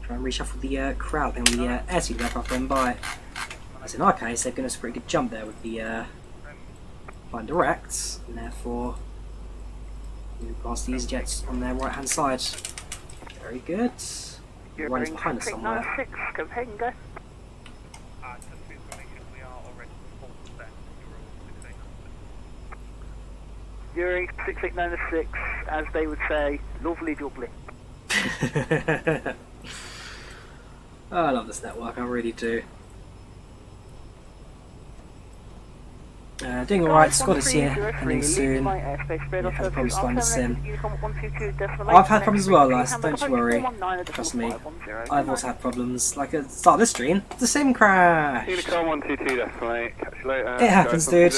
Try and reshuffle the crowd, then the airspeed aircraft then by. As in our case, they've given us a pretty good jump there with the flying direct, and therefore we pass the EasyJets on their right hand side. Very good. Runs behind us somewhere. 96, Copenhagen, go. During 6896, as they would say, lovely jubbly. Oh, I love this network, I really do. Doing alright, squad is here, ending soon. Yeah, had problems flying the sim. I've had problems as well, guys, don't you worry. Trust me. I've also had problems, like at the start of this stream, the sim crash! Unicom 122, definitely. Catch you later. It happens, dude.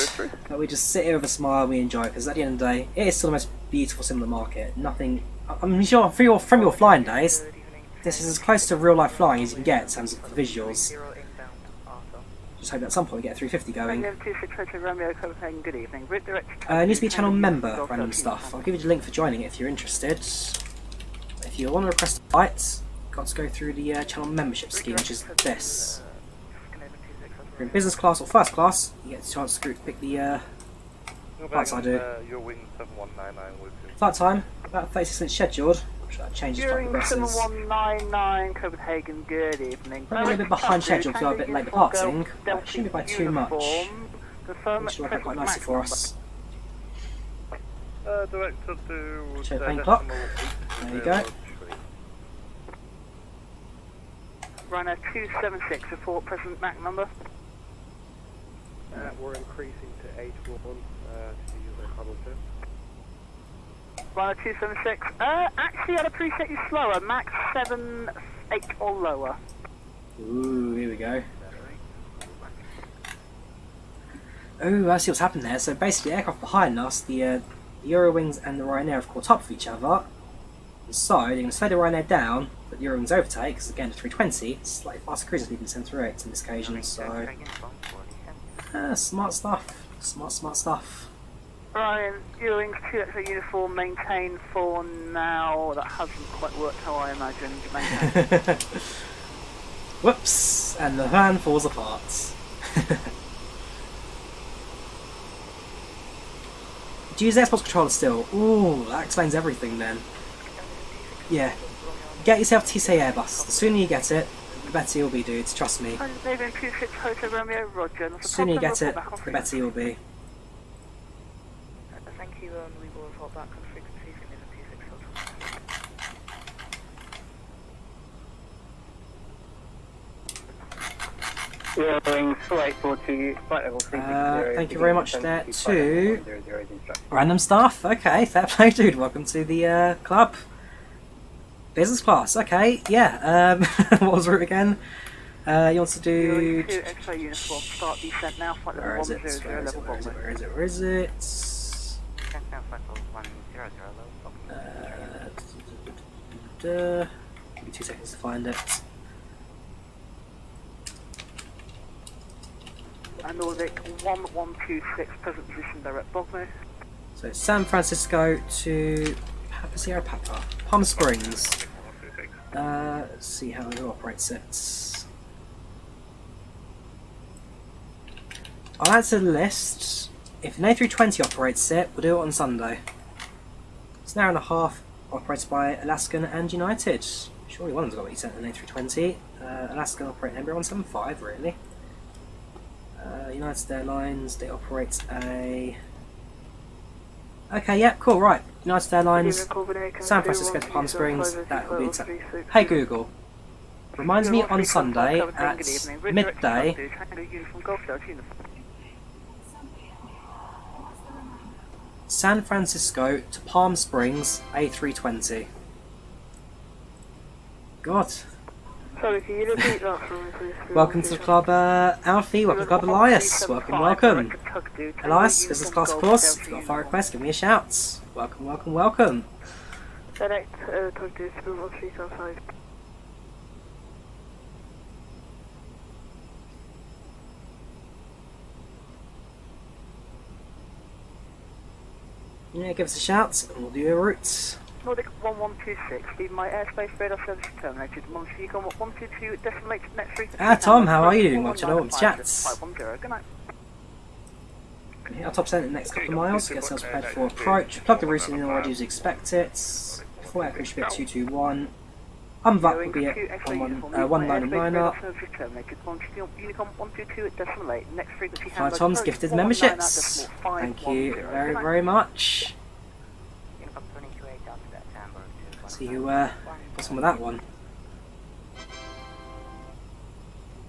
But we just sit here with a smile and we enjoy it, because at the end of the day, it is still the most beautiful sim on the market. Nothing. I'm sure from your flying days, this is as close to real life flying as you can get in terms of the visuals. Just hope at some point we get a 350 going. Needs to be a channel member, random stuff. I'll give you the link for joining it if you're interested. If you want to request a flight, got to go through the channel membership scheme, which is this. If you're in business class or first class, you get a chance to pick the flights I do. Flight time, about 36 minutes scheduled. I'm sure that changes quite progresses. 7199 Copenhagen, good evening. Probably a little bit behind schedule because I'm a bit late departing, but it shouldn't be by too much. Which should work out quite nicely for us. Director to Show plane clock. There we go. Runner 276, report present Mach number. We're increasing to 81 to use our huddle 2. Runner 276. Actually, I'd appreciate you slower. Max 7 8 or lower. Ooh, here we go. Oh, I see what's happened there. So basically, the aircraft behind us, the Eurowings and the Ryanair have caught up with each other. And so they're going to slow the Ryanair down, but the Eurowings overtake, because again, the 320, it's slightly faster cruising speed than 738 on this occasion, so... smart stuff. Smart stuff. Ryan, Ewing's 2 X-ray uniform, maintain for now. That hasn't quite worked how I imagined. Maintain. Whoops! And the van falls apart. Do you use Xbox controller still? Ooh, that explains everything then. Yeah. Get yourself TCA Airbus. The sooner you get it, the better you'll be, dudes. Trust me. The sooner you get it, the better you'll be. Thank you, we will report back on frequencies in Thank you very much there to Random Stuff. Okay, fair play, dude. Welcome to the club. Business class. Okay, yeah. What was the route again? You want to do... Where is it? Where is it? Give me 2 seconds to find it. Nordic 1126, present position, direct Bogno. So San Francisco to Papa Sierra Papa. Palm Springs. Let's see how it operates it. I'll add to the list. If an A320 operates it, we'll do it on Sunday. It's an hour and a half, operated by Alaskan and United. Surely one of them's got to be sent an A320. Alaskan operate an Embraer 175, really. United Airlines, they operate a... Okay, yeah, cool, right. United Airlines, San Francisco to Palm Springs, that will be it. Hey Google, reminds me on Sunday at midday. San Francisco to Palm Springs, A320. God. Sorry, can you repeat that for me, please? Welcome to the club, Alfie. Welcome to the club, Elias. Welcome. Elias, business class course. If you've got a fire request, give me a shout. Welcome. Direct, talk to Spielberg 355. Yeah, give us a shout, and we'll do your routes. Nordic 1126, leave my airspace radar service terminated. Monster Yukon 122, decimate next frequency. Tom, how are you doing? Want to know what's chats? 510, good night. Hit our top percent in the next couple of miles, get ourselves prepared for approach. Plug the route in order as you expect it. Before aircrew should be at 221. Unvac will be at 199 up. Hi Tom's gifted memberships. Thank you very much. See who what's on with that one.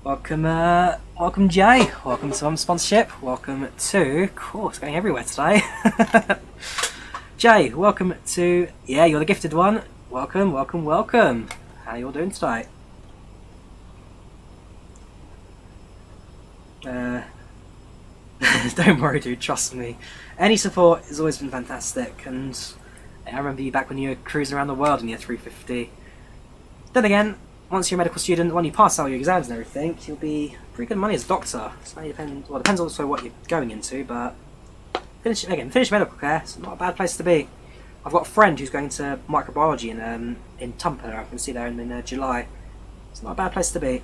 Welcome Jay. Welcome to some sponsorship. Welcome to course going everywhere today. Jay, welcome to you're the gifted one. Welcome. How you all doing today? Don't worry, dude. Trust me. Any support has always been fantastic, and I remember you back when you were cruising around the world in your 350. Then again, once you're a medical student, when you pass all your exams and everything, you'll be pretty good money as a doctor. So it depends also what you're going into, but finish medical care. It's not a bad place to be. I've got a friend who's going to microbiology in Tampere. I can see there in July. It's not a bad place to be.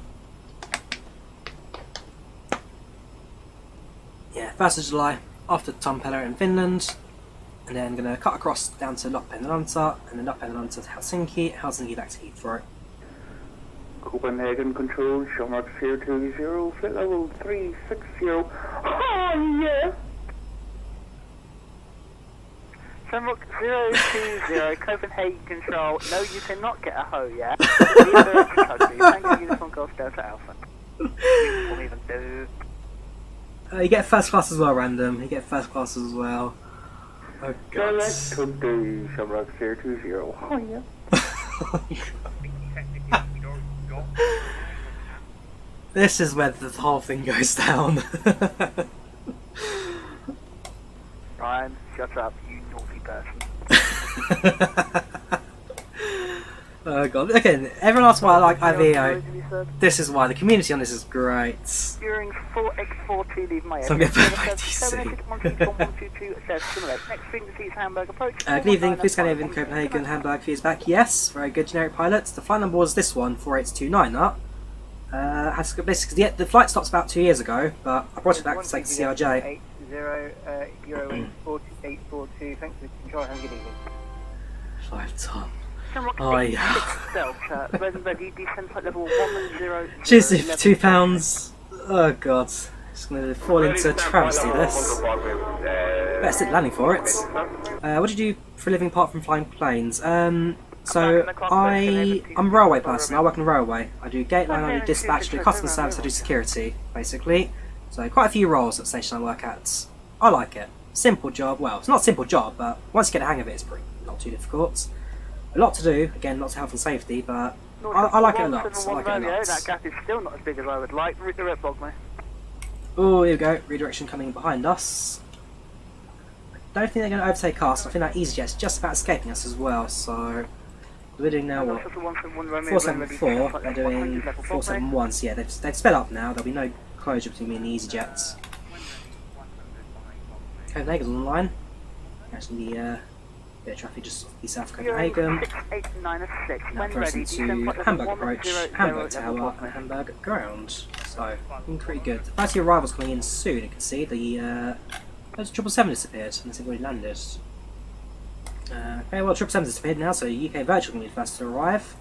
Yeah, 1st of July, after Tampere in Finland, and then I'm going to cut across down to Lappeenranta, and then Lappeenranta to Helsinki back to Heathrow. Copenhagen Control, Shamrock 020, flight level 360. Oh yeah! Shamrock 020, Copenhagen Control. No, you cannot get a hoe yet. Thank you, Uniform Golf Delta Alpha. You get first class as well, Random. You get first class as well. Oh god. Select Shamrock 020. Oh yeah. This is where the whole thing goes down. Ryan, shut up, you naughty person. Oh god. Again, everyone asks why I like IVAO. This is why. The community on this is great. During 4x42, leave my So I'm getting back to DC. Next frequency is Hamburg approach. Good evening, please Scandinavian Copenhagen, Hamburg, feedback. Yes, very good, generic pilots. The flight number was this one, 4829. Has to go basically, the flight stopped about 2 years ago, but I brought it back to take the CRJ. 80 Euro 4842. Thanks for the control. Have a good evening. 5 ton. Oh yeah. Ready, descent flight level 10. Seriously, for £2. Oh god. It's going to fall into travesty, this. Better stick landing for it. What do you do for a living apart from flying planes? So, I'm a railway person. I work on a railway. I do gate line, I do dispatch, I do customer service, I do security, basically. So, quite a few roles at the station I work at. I like it. Simple job. Well, it's not a simple job, but once you get the hang of it, it's not too difficult. A lot to do, again, lots of health and safety, but I like it a lot. I like it a lot. That gap is still not as big as I would like. Redirect log me. Oh, here we go. Redirection coming behind us. I don't think they're going to overtake us. I think that EasyJet's just about escaping us as well, so... We're doing now what? 474, they're doing 471, so yeah, they've sped up now. There'll be no closure between me and the EasyJets. Copenhagen's on the line. Actually, bit of traffic just off the South Copenhagen. Now crossing to Hamburg approach, Hamburg Tower, and Hamburg ground. So, looking pretty good. The first arrivals coming in soon. You can see the 777 disappeared, unless they've already landed. Okay, well, 777 disappeared now, so UK Virtual can be the first to arrive.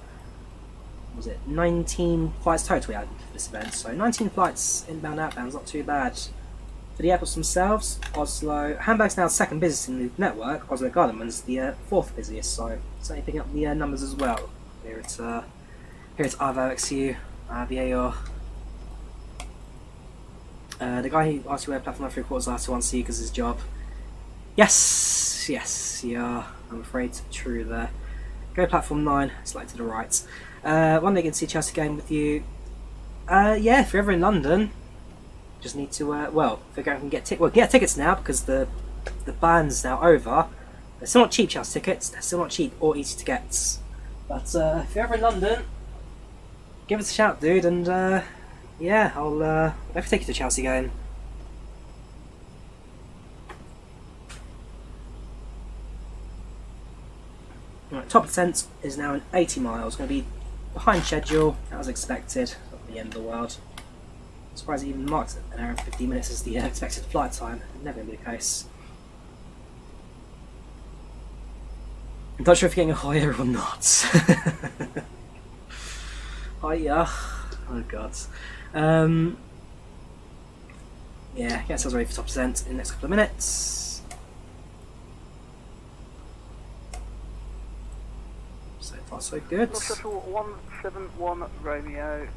What was it 19 flights total we had for this event? So 19 flights inbound, outbound, not too bad. For the airports themselves, Oslo, Hamburg's now second busiest in the network. Oslo Gardermoen's the fourth busiest, so certainly picking up the numbers as well. Here it's IVAO XU, VAO. The guy who asked you where platform 3/4 are to 1C because his job. Yes, yeah, I'm afraid true there. Go platform 9, slightly to the right. One day you can see Chelsea game with you. Yeah, if you're ever in London, just need to figure out if we can get get tickets now because the ban's now over. They're still not cheap Chelsea tickets. They're still not cheap or easy to get. But if you're ever in London, give us a shout, dude, and yeah, I'll maybe take you to the Chelsea game. Right, top descent is now in 80 miles. Going to be behind schedule, as expected. Not the end of the world. I'm surprised it even marks an hour and 15 minutes as the expected flight time. Never going to be the case. I'm not sure if you're getting a higher or not. Hiya. Oh god. Yeah, get ourselves ready for top descent in the next couple of minutes. So far so good. Shuttle 171 Romeo.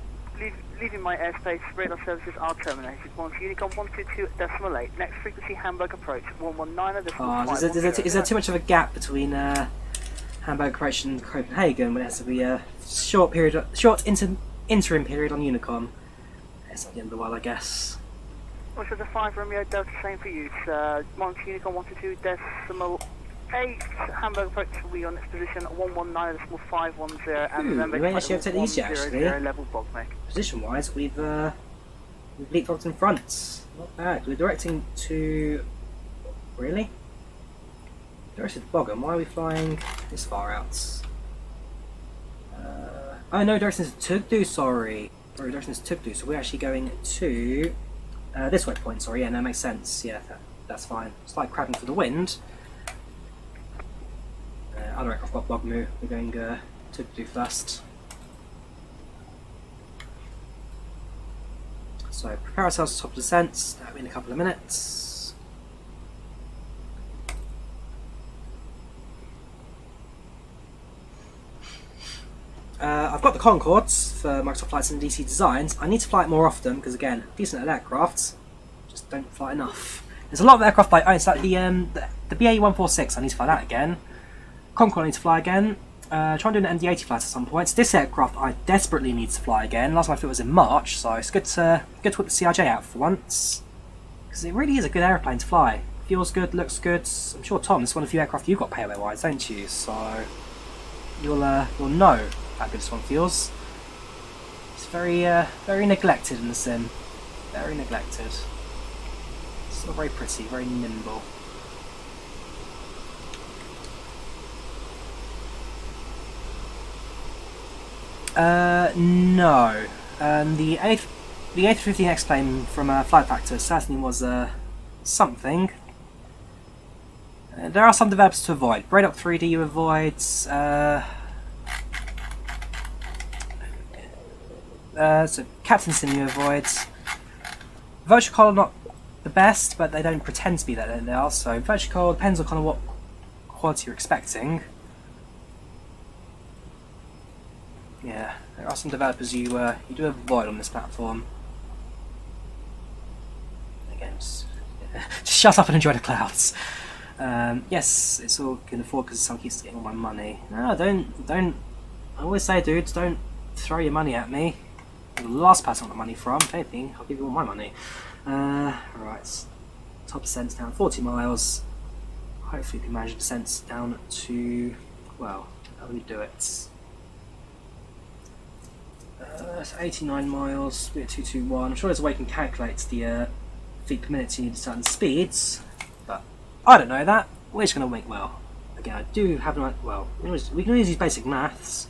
Leaving my airspace, radar services are terminated. Once Unicom 122.8. Next frequency Hamburg approach 119. Is there too much of a gap between Hamburg approach and Copenhagen when it has to be a short interim period on Unicom? It's not the end of the world, I guess. What's the 5 Romeo Delta, same for you, sir. Monty Unicom 122.8. Hamburg approach will be on its position 119.510, and remember we may actually overtake the EasyJet actually. Level Position wise, we've leapfrogged in front. Not bad. We're directing to. Really? Directed to Bogham. Why are we flying this far out? Oh no, direction is Tugdu, sorry. Sorry, direction is Tugdu, so we're actually going to this waypoint, sorry, yeah, no, makes sense. Yeah, that's fine. It's like crabbing for the wind. Other aircraft got Bogmu, we're going Tugdu first. So prepare ourselves for top descent, that'll be in a couple of minutes. I've got the Concords for Microsoft Flights and DC Designs. I need to fly it more often because again, decent at aircraft, just don't fly enough. There's a lot of aircraft like it's like the BA-146. I need to fly that again. Concorde I need to fly again. Try and do an MD-80 flight at some point. This aircraft I desperately need to fly again. Last time I flew it was in March, so it's good to whip the CRJ out for once. Because it really is a good airplane to fly. Feels good, looks good. I'm sure, Tom, this is one of the few aircraft you've got payaway-wise, don't you? So you'll know how good this one feels. It's very neglected in the sim. Very neglected. It's not very pretty, very nimble. No. The A350X plane from Flight Factor certainly was something. There are some developers to avoid. Bradock 3D you avoid. So Captain Sim you avoid. Virtual Call are not the best, but they don't pretend to be that they are. So Virtual Call depends on kind of what quality you're expecting. Yeah, there are some developers you do avoid on this platform. Again, just shut up and enjoy the clouds. Yes, it's all can afford because someone keeps getting all my money. No, don't. I always say, dudes, don't throw your money at me. You're the last person I want the money from. If anything, I'll give you all my money. Right, top descent's down 40 miles. Hopefully, we can manage the descent down to, well, how do we do it? That's 89 miles, we're at 221. I'm sure there's a way you can calculate the feet per minute you need at certain speeds, but I don't know that. We're just going to make, well, again, I do have an, well, we can always use basic maths.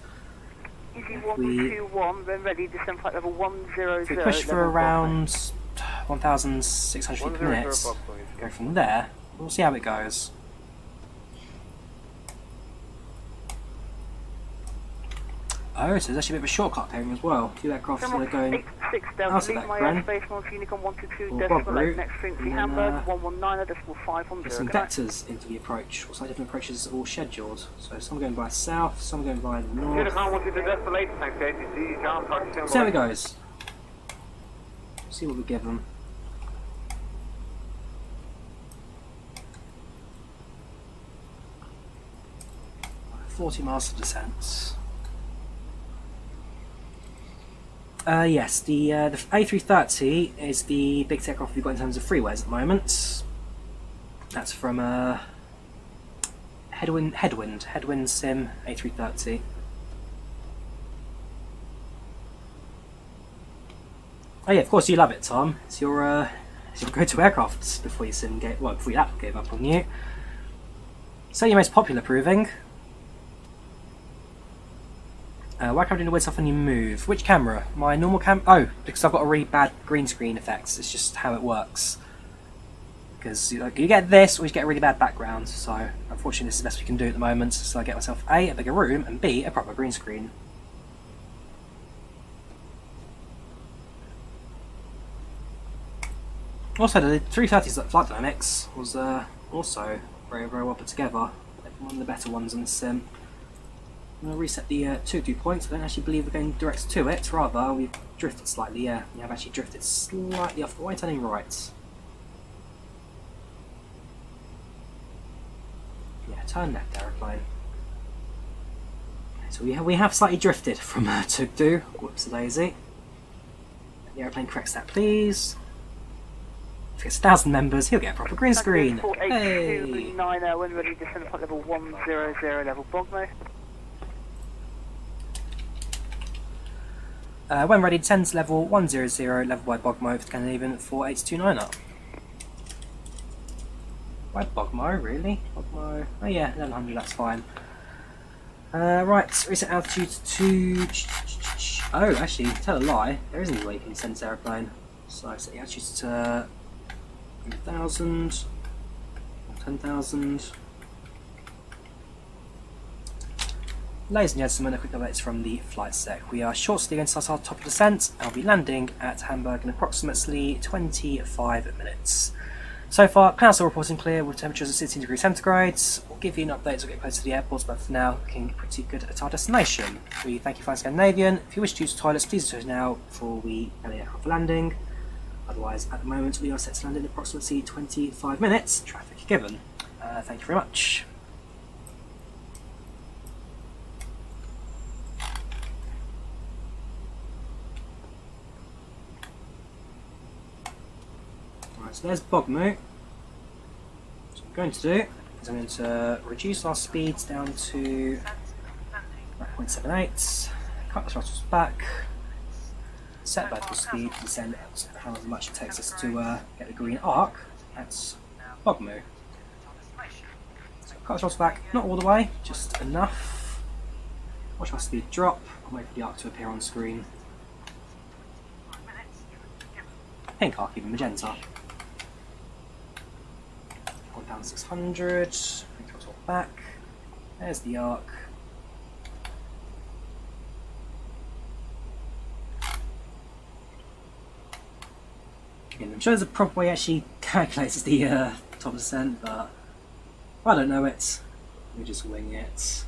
Easy 121, then ready, descend flight level 100. If we push for around 1,600 feet per minute, go from there, we'll see how it goes. Oh, so there's actually a bit of a shortcut pairing as well. A few aircraft are going out of that ground. Or Bob route. Next frequency Hamburg, 119.500. There's some vectors into the approach. Also, different approaches are all scheduled. So some are going by south, some are going by the north. See how it goes. See what we give them. Right, 40 miles of descent. Yes, the A330 is the biggest aircraft we've got in terms of freeways at the moment. That's from Headwind Sim A330. Oh yeah, of course you love it, Tom. It's your go-to aircraft before your sim before your app gave up on you. So your most popular proving. Why can't I do the weights off when you move? Which camera? My normal oh, because I've got a really bad green screen effect. It's just how it works. Because you get this, or you get a really bad background. So unfortunately, this is the best we can do at the moment. So I get myself A, a bigger room, and B, a proper green screen. Also, the 330's flight dynamics was also very, very well put together. One of the better ones in the sim. I'm going to reset the 2 points. I don't actually believe we're going direct to it, rather we've drifted slightly, yeah. We have actually drifted slightly off the way, turning right. Yeah, turn left, aeroplane. Okay, so we have slightly drifted from Tugdu. Whoops-a-daisy. The aeroplane corrects that, please. If it's 1,000 members, he'll get a proper green screen. Hey! 90, when ready, descend flight level 100, level Bogmo. When ready, descend level 100, level by Bogmo for Scandinavian 4829 up. Why Bogmo, really? Bogmo. Oh yeah, 1100, that's fine. Right, reset altitude to. Oh, actually, tell a lie. There isn't a way you can send this aeroplane. So I set the altitude to 1,000, 10,000. Ladies and gentlemen, a quick update from the flight sec. We are shortly going to start our top of descent. I'll be landing at Hamburg in approximately 25 minutes. So far, clouds are reporting clear with temperatures of 16 degrees centigrade. We'll give you an update as we get closer to the airport, but for now, looking pretty good at our destination. We thank you for Scandinavian. If you wish to use the toilets, please do so now before we get the aircraft landing. Otherwise, at the moment, we are set to land in approximately 25 minutes. Traffic given. Thank you very much. Right, so there's Bogmu. So what I'm going to do is I'm going to reduce our speeds down to 0.78, cut the throttles back, set vertical speed, and send however much it takes us to get the green arc. That's Bogmu. So cut the throttles back, not all the way, just enough. Watch our speed drop, and wait for the arc to appear on screen. Pink arc, even magenta. 1,600, throttle back, there's the arc. Again, I'm sure there's a proper way it actually calculates the top descent, but I don't know it. We just wing it.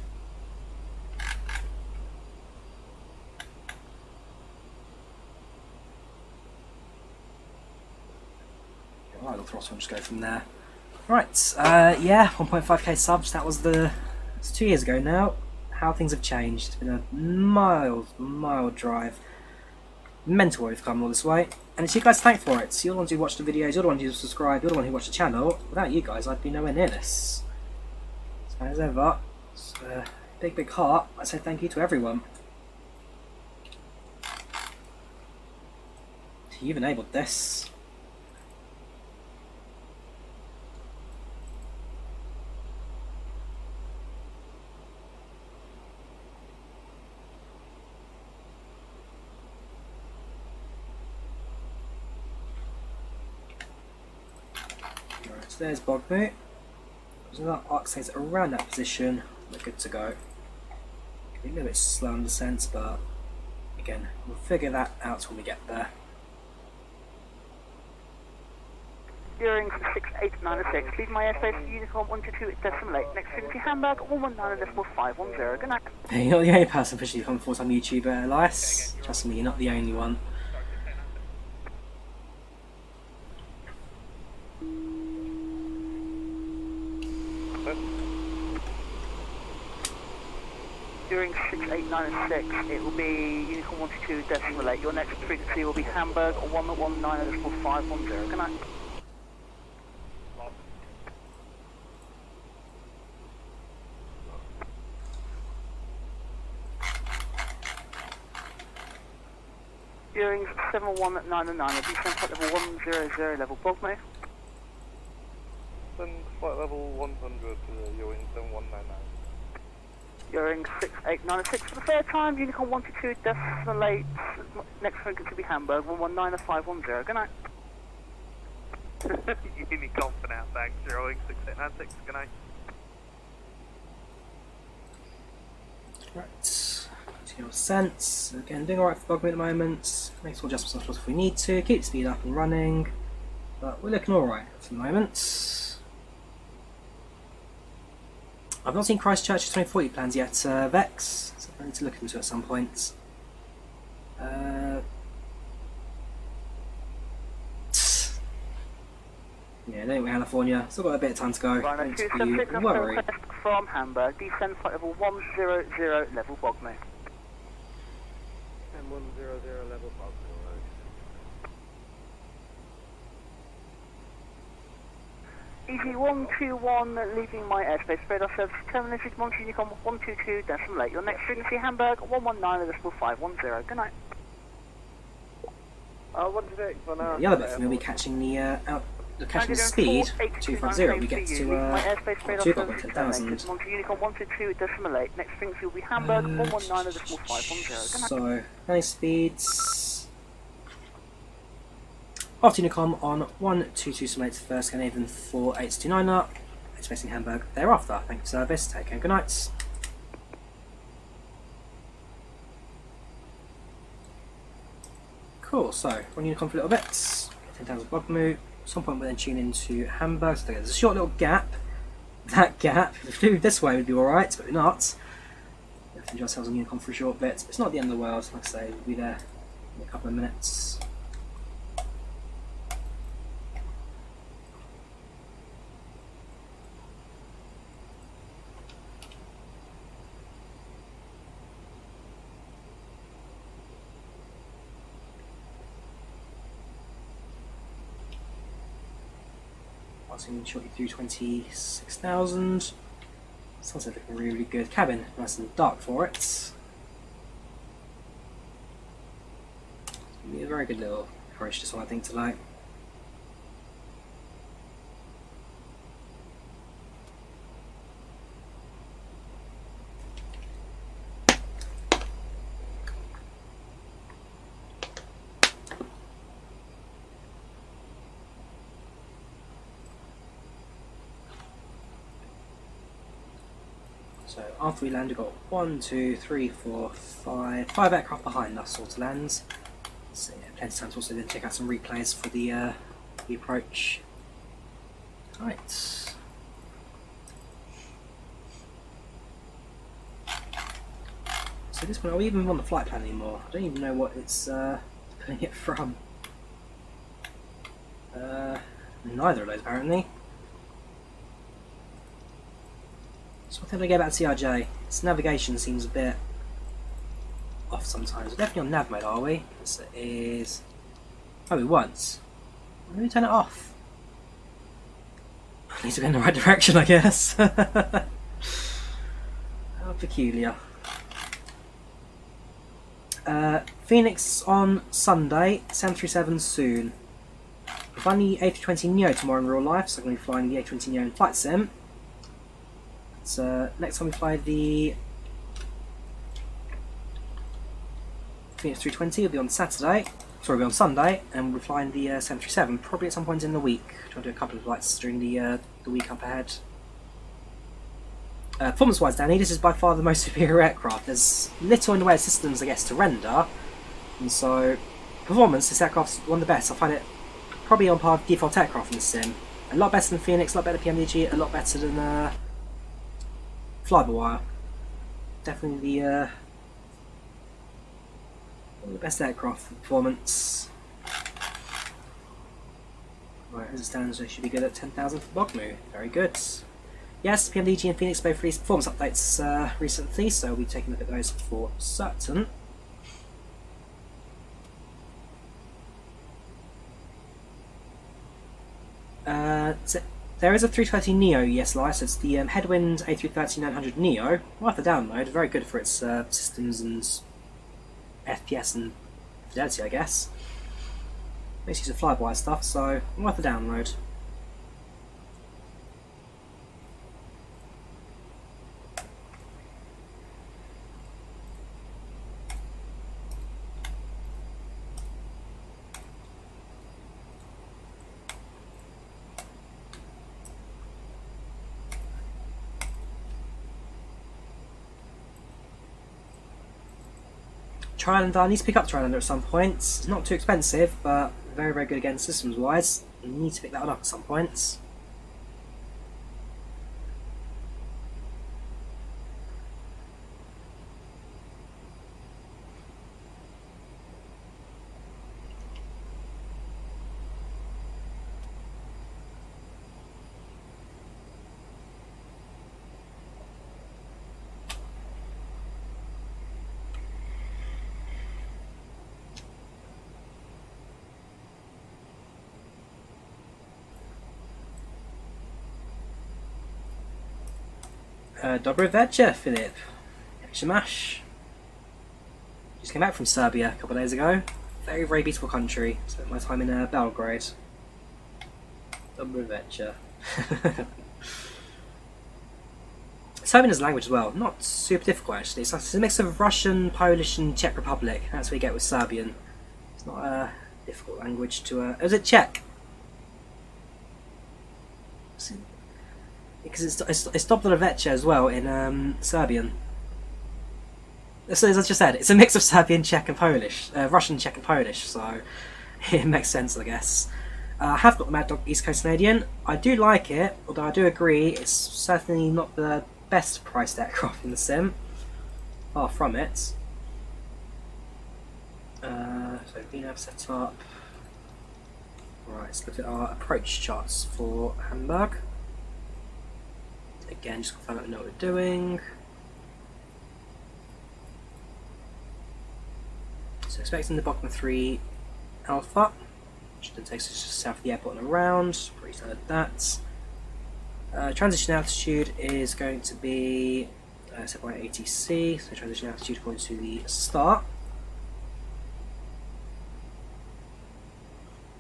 Idle throttle and just go from there. Right, yeah, 1.5k subs, it's 2 years ago now. How things have changed. It's been a mild drive. Mental we've come all this way. And it's you guys to thank for it. You're the ones who watch the videos, you're the ones who subscribe, you're the one who watch the channel. Without you guys, I'd be nowhere near this. So as ever, it's a big heart. I say thank you to everyone. You've enabled this. There's Bogmu. As that arc stays around that position, we're good to go. Could be a little bit slow on descent, but again, we'll figure that out when we get there. During 6896, leave my airspace Unicorn 122.8. Next frequency Hamburg 119.510. Good night. You're not the only person pushing come forward on YouTube, Elias. Trust me, you're not the only one. During 6896, it will be Unicorn 122.8. Your next frequency will be Hamburg 119.510. Good night. During 7199, will be sent flight level 100 level Bogmu. Send flight level 100 to Ewing 7199. During 6896 for the third time, Unicorn 122.8. Next frequency will be Hamburg 119.510. Good night. Unicorn for now, thanks. Ewing 6896. Good night. Right. Your sense. Again, doing alright for Bogmu at the moment. Make small adjustments if we need to. Keep the speed up and running. But we're looking alright for the moment. I've not seen Christchurch's 2040 plans yet, Vex, so I need to look into it at some point. Yeah, don't we, California? Still got a bit of time to go. Don't you worry. From Hamburg, descend flight level 100 level Bogmu. And 100 level Bogmu. Easy 121, leaving my airspace. Radar service terminated. Monty Unicorn 122.8. Your next frequency Hamburg 119.510. Good night. The other bit for me will be catching the catching the speed 250. We get to 2,10,000. Monty Unicorn 122.8. Next frequency will be Hamburg 119.510. Good night. So, nice speeds. After Unicom on 122.8 first, Scandinavian 4829 up. Expecting Hamburg thereafter. Thank you for service. Take care. Good nights. Cool. So, on Unicom for a little bit. 10,000 Bogmu. At some point, we'll then tune into Hamburg. So there's a short little gap. That gap, if we do this way, would be alright, but we're not. We have to enjoy ourselves on Unicom for a short bit. But it's not the end of the world. Like I say, we'll be there in a couple of minutes. Passing shortly through 26,000. Sunset looking really, really good. Cabin nice and dark for it. It's gonna be a very good little approach this one, I think, tonight. So after we land, we've got 1, 2, 3, 4, 5 aircraft behind us all to land. So yeah, plenty of time to also then check out some replays for the approach. Right. So this one, are we even on the flight plan anymore? I don't even know what it's pulling it from. Neither of those apparently. So what did I get about CRJ? Its navigation seems a bit off sometimes. We're definitely on nav mode, are we? This is... Oh, we once. Let me turn it off. I need to go in the right direction, I guess. How peculiar. Phoenix on Sunday, 737 soon. We're flying the A320neo tomorrow in real life, so I'm going to be flying the A320neo in flight sim. So next time we fly the Phoenix 320 will be on Saturday. Sorry, will be on Sunday, and we're flying the 737 probably at some point in the week. Trying to do a couple of flights during the week up ahead. Performance-wise, Danny, this is by far the most superior aircraft. There's little in the way of systems, I guess, to render, and so performance, this aircraft's one of the best. I find it probably on par with default aircraft in the sim. A lot better than Phoenix, a lot better than PMDG, a lot better than FlyLive. Definitely one of the best aircraft for performance. Right, as it stands, they should be good at 10,000 for Bogmu. Very good. Yes, PMDG and Phoenix both released performance updates recently, so we'll be taking a look at those for certain. So there is a 320neo, yes, so it's the Headwind A330-900 Neo. Worth a download, very good for its systems and FPS and fidelity, I guess. Makes use of flyby stuff, so worth a download. Trilander, I need to pick up Trilander at some point. It's not too expensive, but very, very good again systems wise. You need to pick that one up at some point. Dobry večer, Philip. Shamash. Just came back from Serbia a couple of days ago. Very, very beautiful country. Spent my time in Belgrade. Dobry večer. Serbian is a language as well. Not super difficult actually. It's a mix of Russian, Polish, and Czech Republic. That's what you get with Serbian. It's not a difficult language to. Is it Czech? Because it's Dobry večer as well in Serbian. So as I just said, it's a mix of Serbian, Czech and Polish. Russian, Czech and Polish, so it makes sense, I guess. I have got the Mad Dog East Coast Canadian. I do like it, although I do agree it's certainly not the best priced aircraft in the sim. Far from it. So VNAV set up. Right, let's look at our approach charts for Hamburg. Again, just confirm that we know what we're doing. So expecting the Bogma 3 Alpha. which then takes us just south of the airport and around. Pretty standard that. Transition altitude is going to be set by ATC, so transition altitude according to the start.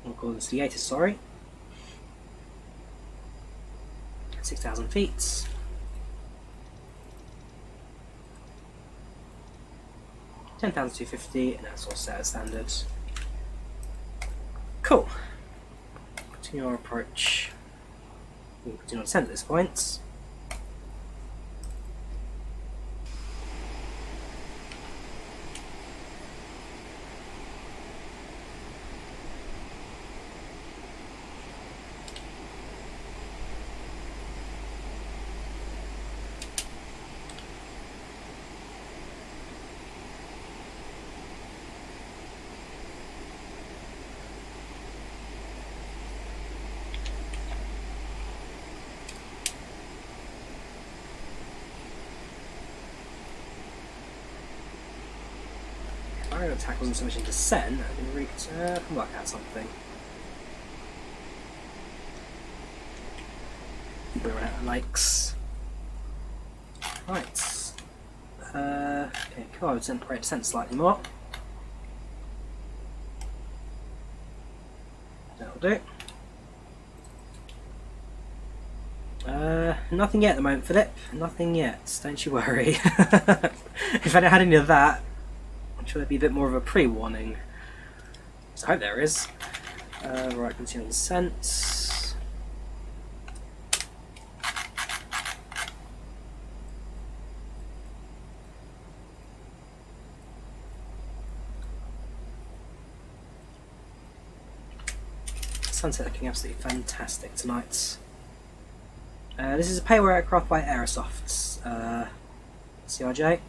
According to the ATIS, sorry. 6,000 feet. 10,250, and that's all set as standard. Cool. Continue our approach. We'll continue on descent at this point. Aerial attack wasn't so much in descent, I can work out something. We're at the lakes. Right. Okay, cool. I would descent slightly more. That'll do. Nothing yet at the moment, Philip. Nothing yet. Don't you worry. If I hadn't had any of that, I'm sure there'd be a bit more of a pre-warning. So I hope there is. Right, continue on descent. Sunset looking absolutely fantastic tonight. This is a payware aircraft by Aerosoft CRJ.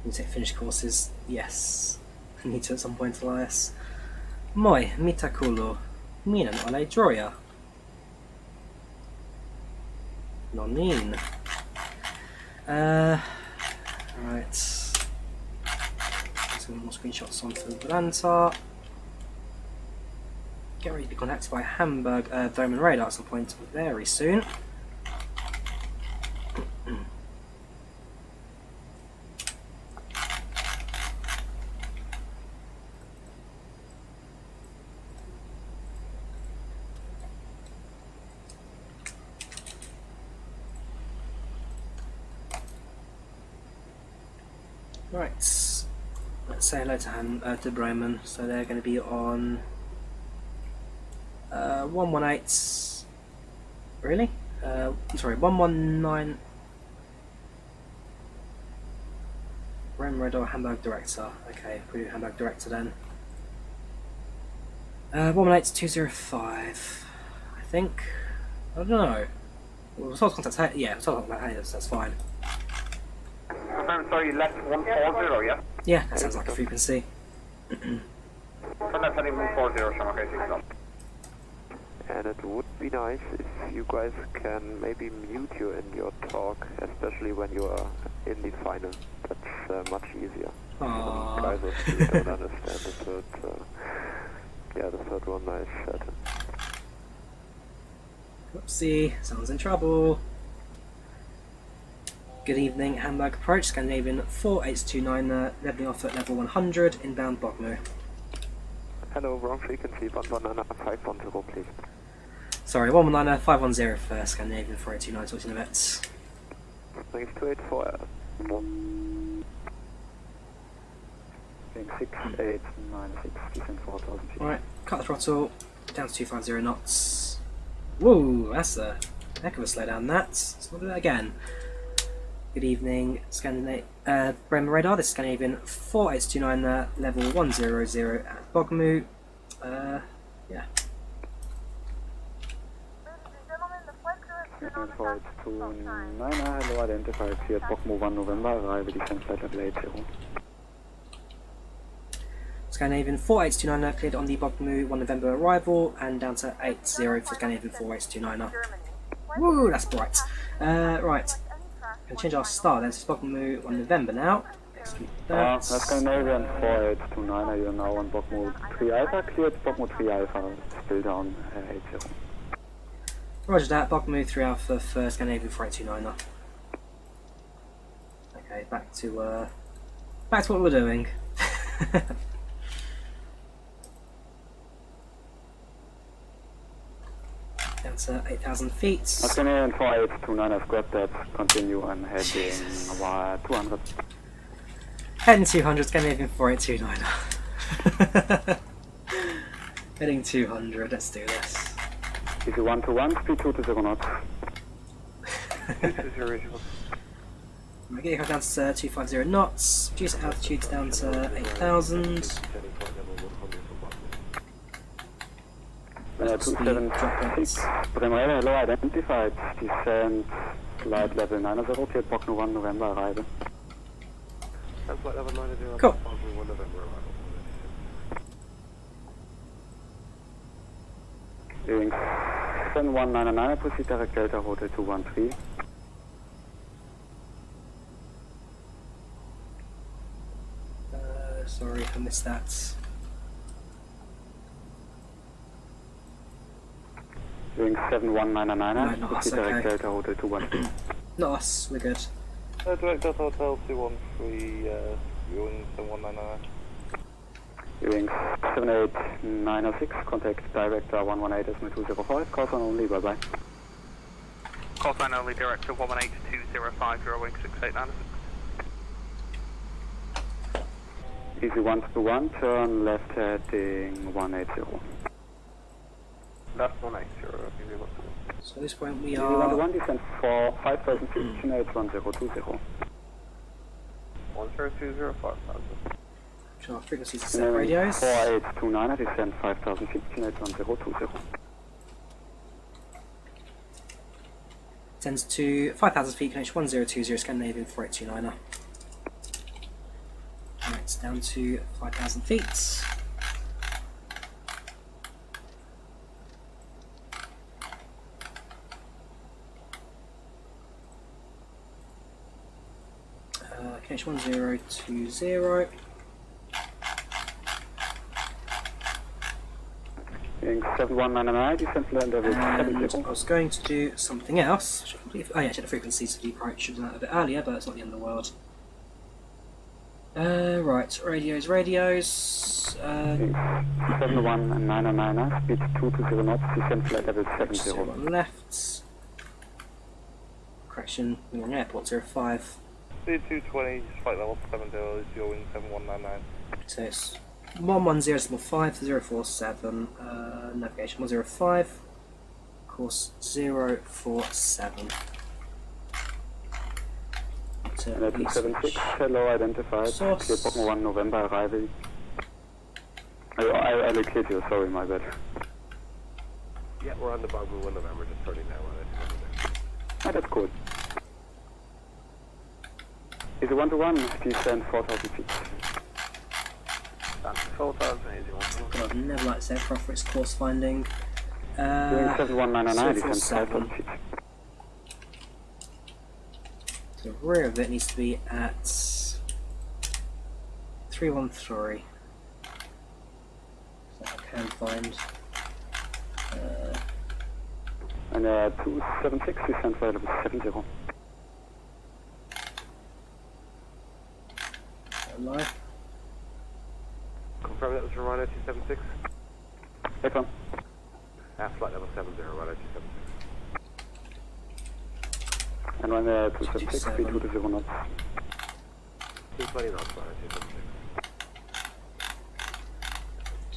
You take finished courses? Yes. I need to at some point, Elias. Moi, mitä kuuluu? Minä olen Drawyah. No niin. Right. Some more screenshots on for Volanta. Get ready to be contacted by Hamburg Domen radar at some point very soon. Right, let's say hello to Bremen. So they're going to be on 118. Really? Sorry, 119. Bremen radar Hamburg director. Okay, we do Hamburg director then. 118205. I think. I don't know. We'll sort of contact. Yeah, we'll sort of contact. That's fine. I'm sorry, left 140, yeah? Yeah, that sounds like a frequency. So that's heading 140, okay, And it would be nice if you guys can maybe mute you in your talk, especially when you are in the final. That's much easier. Some guys don't understand the third. Yeah, the third one I said. Whoopsie, someone's in trouble. Good evening, Hamburg approach, Scandinavian 4829, leveling off at level 100, inbound Bogmo. Hello, wrong frequency, 119.510, please. Sorry, 119.510 for Scandinavian 4829, talking about. Thanks to 84. 6,896, descent 4,000 feet. Alright, cut the throttle, down to 250 knots. Whoa, that's a heck of a slowdown, that. Let's not do that again. Good evening, Bremen radar, this is Scandinavian 4829, level 100 at Bogmo. Yeah. Ladies and gentlemen, the flight crew has been on the task for some time. 900, hello, identified here at Bogmo 1 November, arrival descent flight level 80. Scandinavian 4829 cleared on the Bogmo 1 November arrival, and down to 80 for Scandinavian 4829. Woo, that's bright. Right. Going to change our start then, so Bogmo 1 November now. That's Scandinavian 4829, you're now on Bogmo 3 Alpha, cleared Bogmo 3 Alpha, still down 80. Roger that, Bogmo 3 Alpha for Scandinavian 4829. Okay, back to what we're doing. Down to 8,000 feet. Scandinavian 4829, I've got that, continue, I'm heading 200. Heading 200, Scandinavian 4829. Heading 200, let's do this. Easy 121, speed 220 knots. We're getting down to 250 knots, reduce altitudes down to 8,000. 276, Bremer, hello, identified, descent, flight level 90, cleared Bogno 1 November, arrival. Flight level 90, cool. 1 November, arrival. Doing 7199, proceed direct Delta Hotel 213. Sorry, I missed that. Doing 7199, not proceed us, direct okay. Delta Hotel 213. Not us, we're good. Direct Delta Hotel 213, viewing 7199. Doing 78906, contact director 118.205, call sign only, bye bye. Call sign only, director 118.205, Euro wing 689. Easy 121, turn left heading 180. Left 180, easy 121. So at this point we Easy are... 121, descent for 5,000 feet, United 1020. 1020, 5,000. Our frequencies are set radios. 4829, descent 5,000 feet, United 1020. Descends to 5,000 feet, connection 1020, Scandinavian 4829. Alright, it's down to 5,000 feet. Connection 1020. Doing 7199, descent land level 70. I was going to do something else. Oh yeah, I checked the frequencies for deep right. Should have done that a bit earlier, but it's not the end of the world. Right, radios. 7199, speed 220 knots, descent flight level 70. On left. Correction, wrong airport 05. Speed 220, flight level 70, viewing 7199. So it's 110.5 047, navigation 105, course 047. And at 276, hello, identified, clear Bogmo 1 November, arrival. I located you, sorry, my bad. Yeah, we're on the Bogmo 1 November, just turning now on it. Ah, that's cool. Is it 121, descent 4,000 feet. That's 4,000, easy 121. I've never liked this aircraft for its course finding. Doing 7199, descent 047. 5,000 feet. The rear of it needs to be at 313. So I can find. And 276, descent flight level 70. Live. Confirm that was from Ryder 276. Excellent. Flight level 70, Ryder 276. And run 276, speed 220 knots. 220 knots, Ryder 276.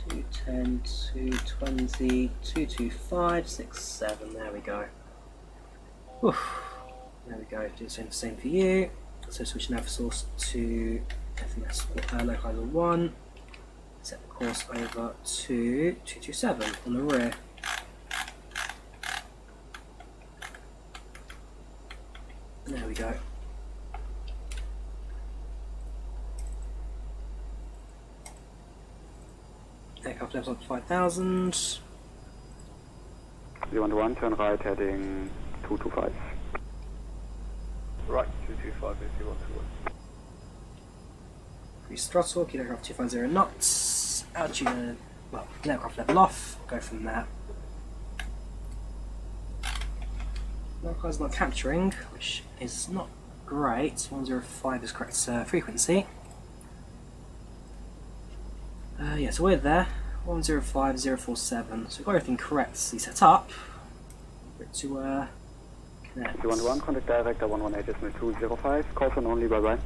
210, 220, 225, 67. There we go. Oof. There we go. Do the same for you. So switch nav source to FMS localizer 1. Set the course over to 227 on the rear. There we go. Aircraft levels up to 5,000. 011, turn right heading 225. Right, 225, easy 121. Increase throttle, kilo aircraft 250 knots, altitude, well, aircraft level off, go from there. Aircraft's not capturing, which is not great. 105 is correct frequency. Yeah, so we're there. 105047. So we've got everything correctly set up. To connect. 211, contact director 118.205, call on only, bye bye.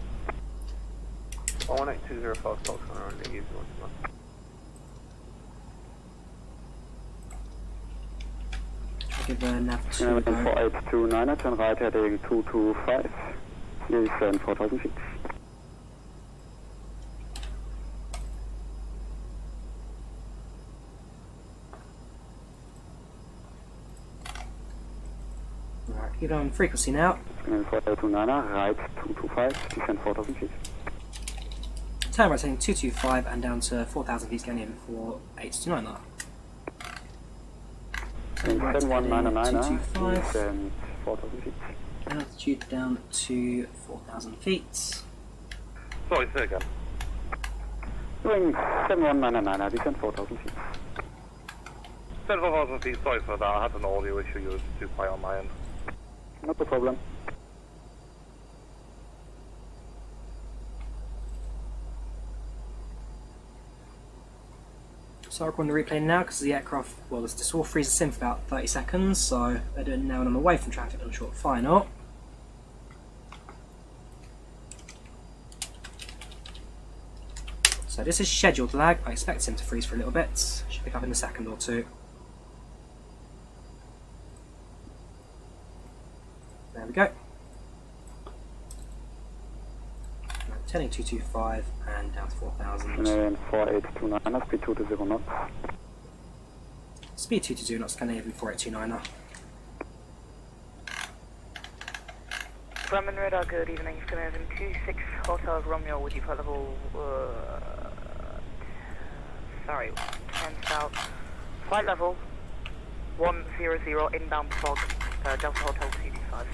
118.205, call on only, easy 1. Give a nav to 4829, turn right heading 225, please send 4000 feet. Alright, keep on frequency now. 4829, right 225, descend 4000 feet. Turn right heading 225 and down to 4000 feet, going in for 829. 7199, descend 4000 feet. Altitude down to 4000 feet. Sorry, say again. Doing 7199, descend 4000 feet. 10,000 feet, sorry for that. I had an audio issue, you was too high on my end. Not a problem. So I'm going to replay now because the aircraft, well, this all freezes in for about 30 seconds, so they're doing now and I'm away from traffic on a short final. So this is scheduled lag. I expect him to freeze for a little bit. Should pick up in a second or two. There we go. Turning 225 and down to 4000. 4829, speed 220 knots. Speed 220 knots, Scandinavian 4829. Grumman Radar, good evening. Scandinavian 26 Hotel Romeo with you for level 10 south. Flight level 100 inbound fog, Delta Hotel 225.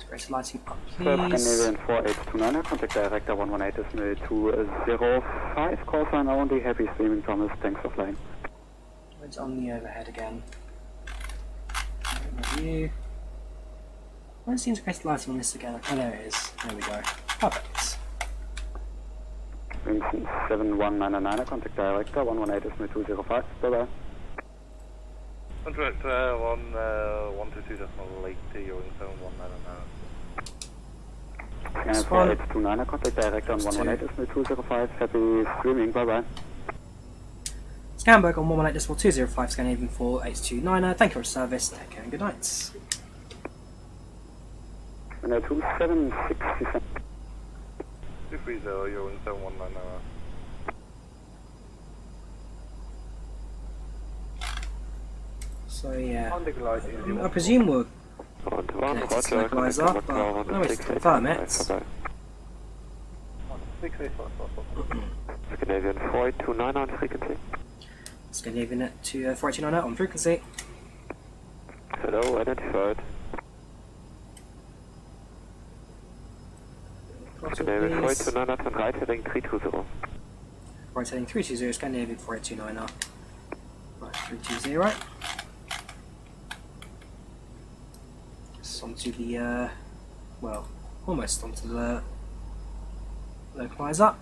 Great lighting up, please. Scandinavian 4829, contact director 118.205, call sign only, happy streaming Thomas, thanks for flying. It's on the overhead again. Review. Why does it seem to create lighting on this again? Oh, there it is. There we go. Perfect. Vincent 7199, contact director 118.205, bye bye. Contract 122.8, you're in zone 199. And 4829, contact director on 118.205, happy streaming, bye bye. Hamburg on 118.205, Scandinavian 4829. Thank you for your service, take care and good night. 2767. 230, you're in zone 199. So yeah, I presume we'll connect to the localizer, but no way to confirm it. Scandinavian 4829 on frequency. Scandinavian at 4829 on frequency. Hello, identified. Scandinavian 4829 on right heading 320. Right heading 320, Scandinavian 4829. Right, 320. Onto the, well, almost onto the localizer.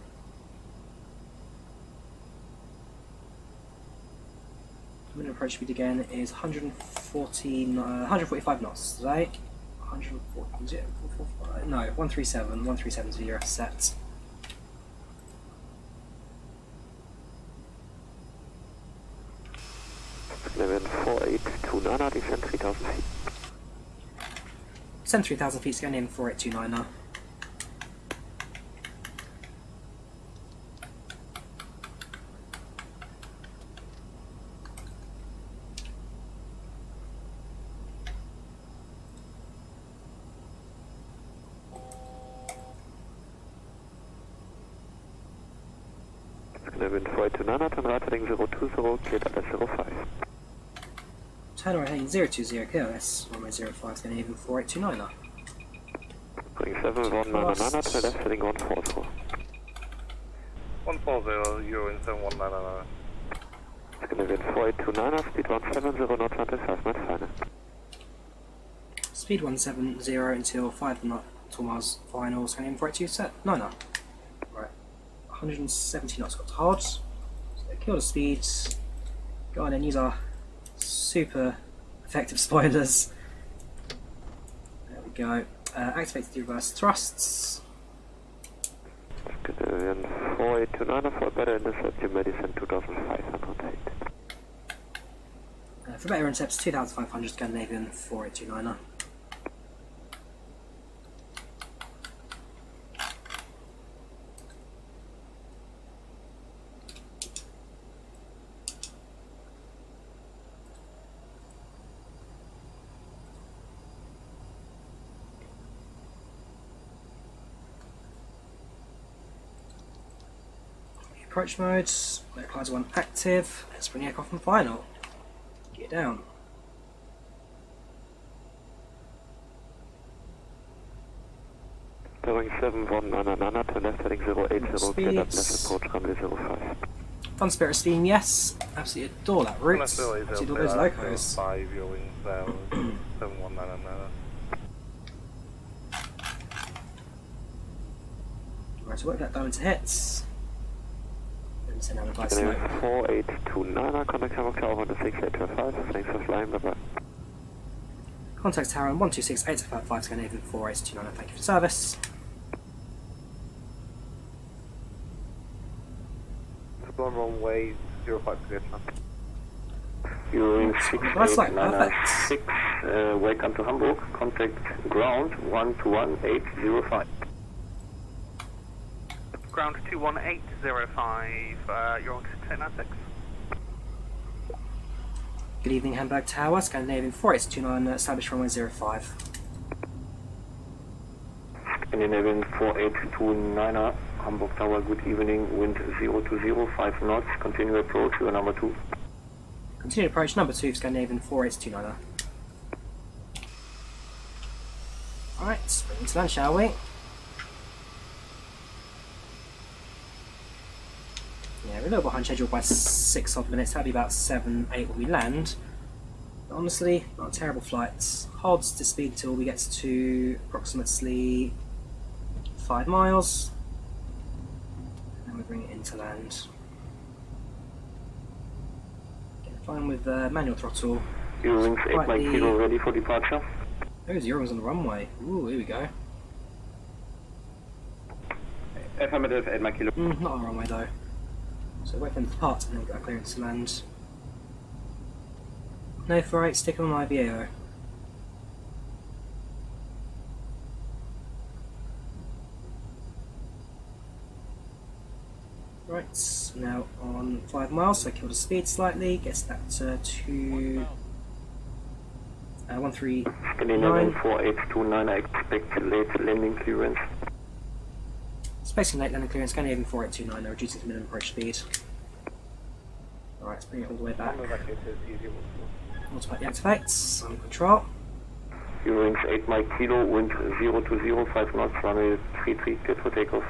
Minimum approach speed again is 145 knots today. 140, no, 137 set. Scandinavian 4829, descend 3000 feet. Send 3000 feet, going in 4829. Scandinavian 4829, turn right heading 020, cleared at 05. Turn right heading 020, KOS, runway 05, Scandinavian 4829. Bring 7199 to left heading 140. 140, Euro 7199. Scandinavian 4829, speed 170, not 25 knots final. Speed 170 until 5 nautical miles final, Scandinavian 4829. Right, 170 knots got to hold. So kill the speeds. Go on and use our super effective spoilers. There we go. Activate the reverse thrusts. Scandinavian 4829 for better intercept, you may descend 2508. For better intercepts, 2500 Scandinavian 4829. Approach modes, applies one active, let's bring the aircraft on final. Get down. Boeing 7199 to left heading 080, cleared up left approach runway 05. Fun Spirit of Steam, yes. Absolutely adore that route. Absolutely adore those locos. 5, Euro 7199. Right, so work that down into hits. And send out a dice Scandinavian note. 4829, contact Hamburg Tower 126.825, thanks for flying, bye bye. Contact Tower 126.855 Scandinavian 4829, thank you for service. One runway 05 cleared. Euro That's like 6896, welcome to Hamburg, contact ground 121.805. Ground 21805, you're on 6896. Good evening, Hamburg Tower, Scandinavian 4829, established runway 05. Scandinavian 4829, Hamburg Tower, good evening, wind 020, 5 knots, continue approach, you are number 2. Continue approach number 2 for Scandinavian 4829. Alright, bring it to land, shall we? Yeah, we're a little behind schedule by 6 odd minutes, that'll be about 7, 8 when we land. But honestly, not terrible flights. Holds to speed till we get to approximately 5 miles. And we bring it into land. Getting fine with manual throttle. Eurowings 8 Mike Kilo ready for departure. There's Eurowings on the runway. Ooh, here we go. Affirmative 8 Mike Kilo. Not on the runway though. So wait for them to depart and then we've got a clearance to land. No 48, stick on IVAO. Right, now on 5 miles, so kill the speed slightly, gets that to 139. Scandinavian 4829, I expect late landing clearance. Spacing late landing clearance, Scandinavian 4829, they're reducing to minimum approach speed. Alright, let's bring it all the way back. Autopilot deactivates, on control. Eurowings 8 Mike Kilo, wind 020, 5 knots, runway 33, cleared for takeoff.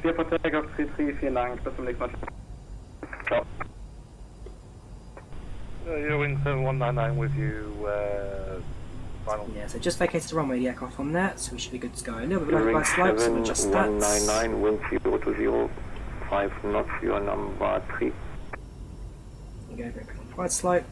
Clear for takeoff 33, vielen Dank, bis zum nächsten Mal. Ciao. Eurowings 7199 with you, final. Yeah, so just vacated the runway, the aircraft on there, so we should be good to go. A little bit of a Eurowings slope, so we'll adjust that. 7199, wind 020, 5 knots, you are number 3. There you go, very wide slope.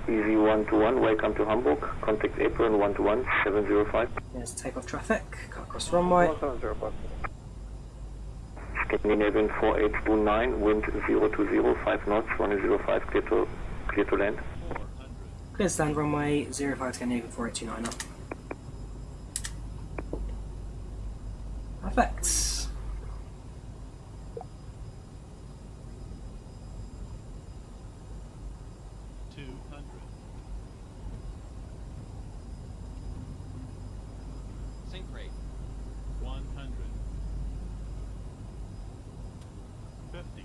Easy 121, welcome to Hamburg, contact apron 121, 705. There's takeoff traffic, cut across the runway. Scandinavian 4829, wind 020, 5 knots, runway 05, clear to land. Clear to land runway 05 Scandinavian 4829 up. Perfect. Sync rate 100. 50,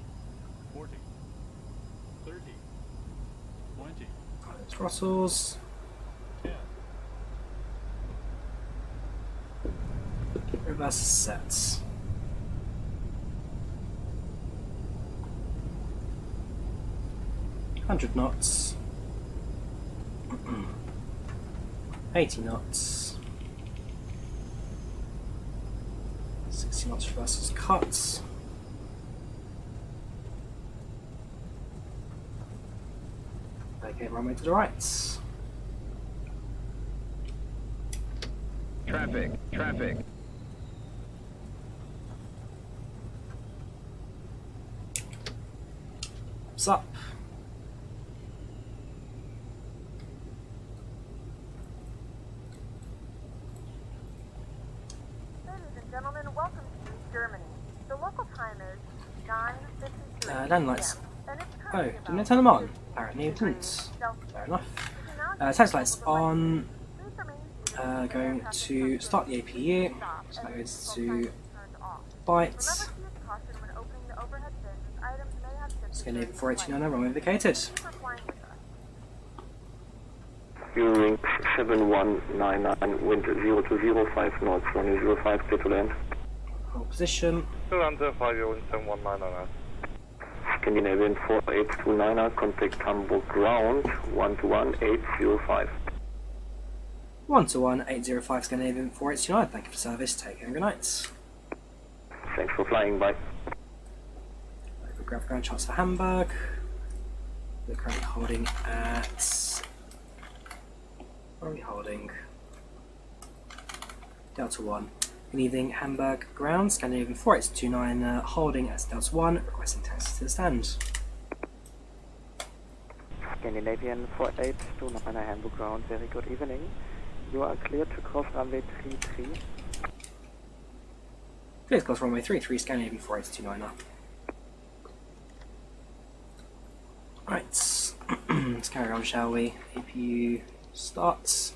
40, 30, 20. Throttles. 10, reverse set. $100 knots. 80 knots. 60 knots reverses cut. Okay, runway to the right. Traffic. What's up? Ladies and gentlemen, welcome to Germany. The local time is 9:53 Landlights. p.m. and it's Oh, currently didn't I about turn them on? 50 Apparently it didn't. Celsius. Fair enough. You can now Tax lights change the lights. on. Please remain seated. Going to start the APU. So that goes to bytes. Remember to use caution when opening the overhead bins, as items may have shifted Scandinavian during the 489 runway vacated. flight. For flying with us. Eurowings 7199, wind 0205 knots, runway 05, clear to land. Hold position. Volanta 5, Eurowings 7199. Scandinavian 4829, contact Hamburg ground 121-805. 121-805 Scandinavian 489. Thank you for service. Take care and good night. Thanks for flying, bye. Grab ground charts for Hamburg. We're currently holding at. What are we holding? Delta 1. Good evening, Hamburg ground. Scandinavian 4829 holding at Delta 1. Requesting taxi to the stand. Scandinavian 4829 Hamburg ground, very good evening. You are clear to cross runway 33. Please cross runway 33 Scandinavian 4829. Right, let's carry on, shall we? APU starts.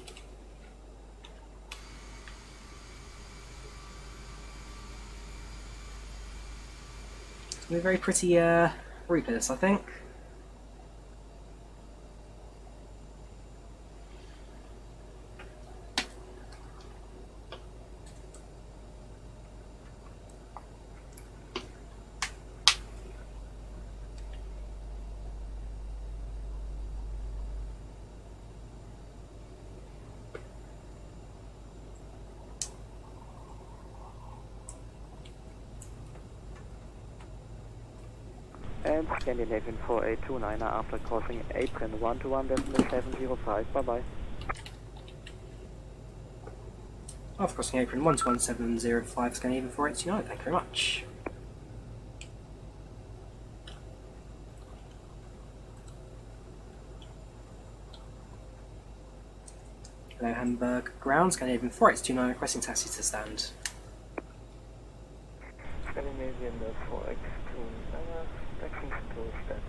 It's going to be a very pretty replay this, I think. And Scandinavian 4829 after crossing apron 121.705. Bye bye. After crossing apron 121.705 Scandinavian 4829. Thank you very much. Hello, Hamburg ground. Scandinavian 4829 requesting taxi to stand. Scandinavian 4x29 taxi to stand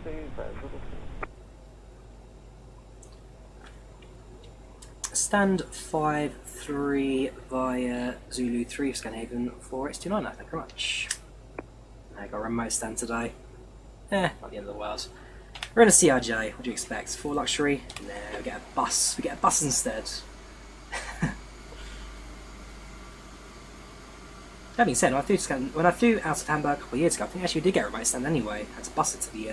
53 Stand 5-3 via Zulu 3 Scandinavian 4829. Thank you very much. I got a remote stand today. Not the end of the world. We're in a CRJ. What do you expect? For luxury? No, we get a bus. We get a bus instead. That being said, when I flew out of Hamburg a couple of years ago, I think actually we did get a remote stand anyway. I had to bus it to the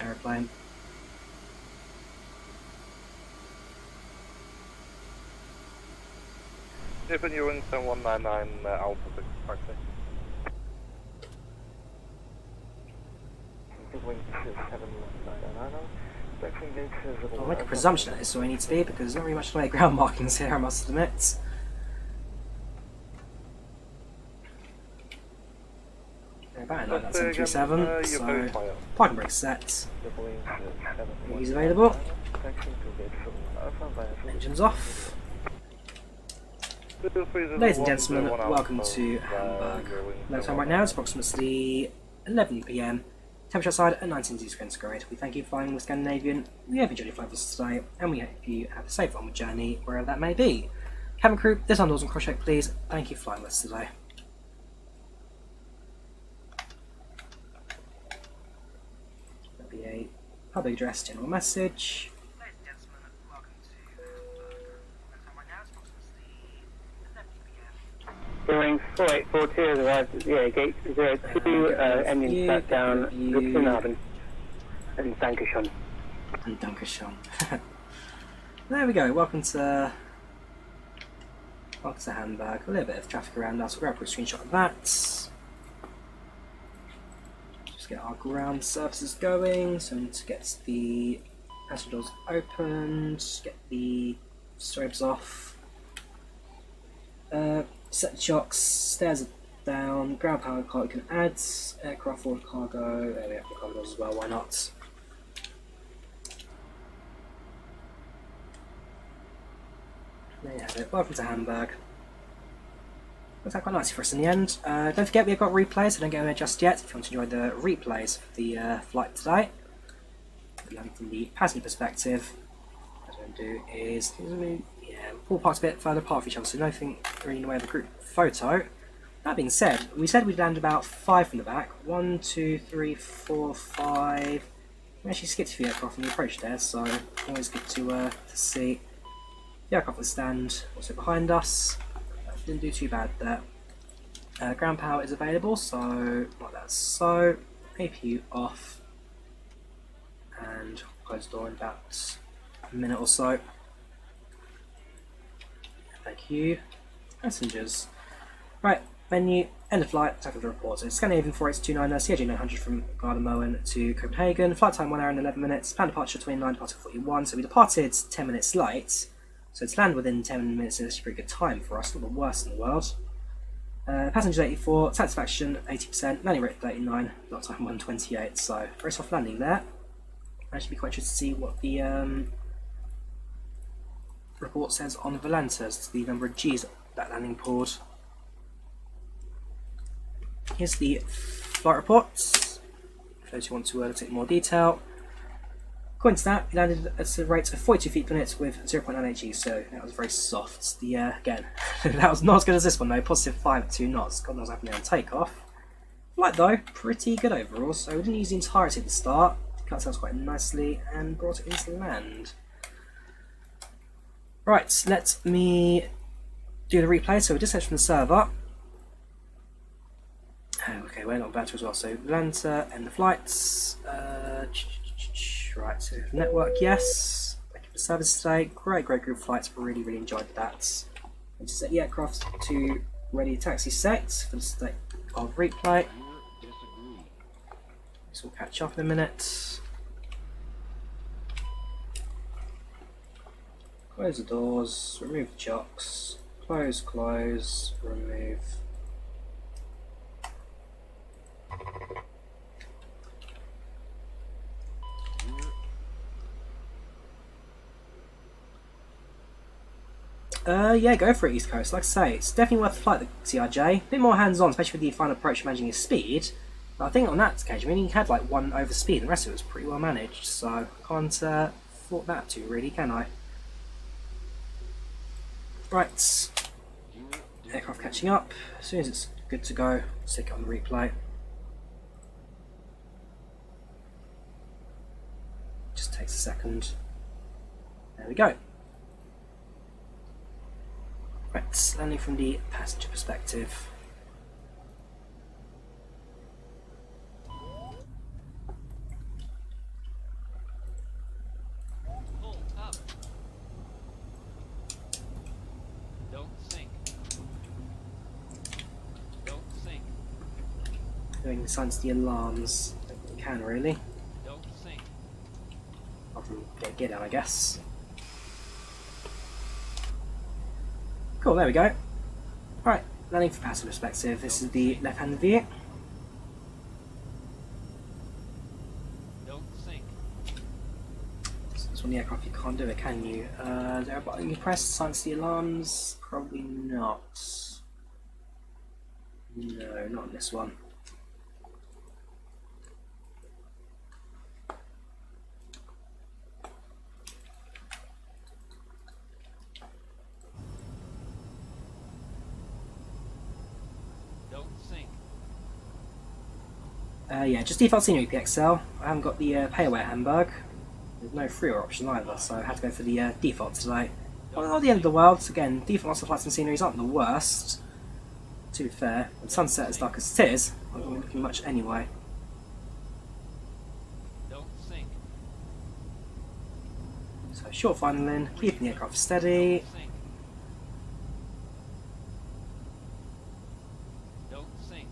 aeroplane. Stephen Ewing 7199 Alpha 6 taxi. I'll make a presumption that this is where I need to be because there's not really much like ground markings here, I must admit. About 9737, so parking brake set. He's available. Engines off. Ladies and gentlemen, welcome to Hamburg. Low time right now is approximately 11 PM. Temperature outside at 19 degrees centigrade. We thank you for flying with Scandinavian. We hope you enjoyed your flight with us today, and we hope you have a safe onward journey wherever that may be. Cabin crew, this doors and cross-check please. Thank you for flying with us today. That'll be a public address general message. Ladies and gentlemen, welcome to Hamburg. Low time right now is approximately 11 PM. Wings 4842 has arrived at the gate 02, engine shut down, Guten Abend, and Dankeschön. And Dankeschön. There we go, welcome to Hamburg. A little bit of traffic around us, we'll grab a quick screenshot of that. Just get our ground services going, so we need to get the passenger doors opened, get the strobes off. Set the chocks, stairs are down, ground power car you can add, aircraft forward cargo, there we have the cargo doors as well, why not? There you have it, welcome to Hamburg. Worked out quite nicely for us in the end. Don't forget we have got replays, so don't go there just yet if you want to enjoy the replays for the flight today. From the passenger perspective, what I'm going to do is, pull parts a bit further apart from each other, so nothing really in the way of a group photo. That being said, we said we'd land about 5 from the back. 1, 2, 3, 4, 5. We actually skipped a few aircraft from the approach there, so always good to see the aircraft that stand also behind us. Didn't do too bad there. Ground power is available, so like that. So APU off, and close the door in about a minute or so. Thank you. Passengers. Right, menu, end of flight, takeoff report. So Scandinavian 4829 CRJ-900 from Gardermoen to Copenhagen. Flight time 1 hour and 11 minutes. Planned departure 29, departure 41. So we departed 10 minutes late. So to land within 10 minutes is a pretty good time for us, not the worst in the world. Passengers 84, satisfaction 80%, landing rate 39, lot time 128. So very soft landing there. I should be quite interested to see what the report says on Volanta as to the number of G's that landing pulled. Here's the flight reports, for those who want to look at it in more detail. According to that, we landed at a rate of 42 feet per minute with 0.98 G, so that was very soft. The again, that was not as good as this one though, positive 5 at 2 knots. God knows what's happening on takeoff. Flight though, pretty good overall, so we didn't use the entirety at the start. Cut ourselves quite nicely and brought it into land. Right, let me do the replay. So we just searched from the server. Okay, we're not better as well. So Volanta and the flights. Right, so network, yes. Thank you for the service today. Great group flights. Really enjoyed that. And to set the aircraft to ready taxi set for the state of replay. This will catch up in a minute. Close the doors, remove the chocks, close, remove. Yeah, go for it, East Coast. Like I say, it's definitely worth the flight, the CRJ. A bit more hands-on, especially with the final approach managing his speed. But I think on that occasion, I mean, he had like 1 over speed, and the rest of it was pretty well managed. So I can't fault that too, really, can I? Right, aircraft catching up. As soon as it's good to go, stick it on the replay. Just takes a second. There we go. Right, landing from the passenger perspective. Pull up. Don't sink. Don't sink. Doing silence the alarms. I don't think we can really. Don't sink. Apart from get down, I guess. Cool, there we go. Right, landing from passenger perspective. This is the left-hand view. Don't sink. So this one, the aircraft, you can't do it, can you? Is there a button you press to silence the alarms? Probably not. No, not on this one. Yeah, just default scenery PXL. I haven't got the pay-away at Hamburg. There's no freeware option either, so I had to go for the default today. Well, not the end of the world. Again, default lots of flights and sceneries aren't the worst. to be fair, when sunset as dark as it is, I'm not looking much anyway. Don't sink. So short final in, keeping the aircraft steady. Sink. Don't sink.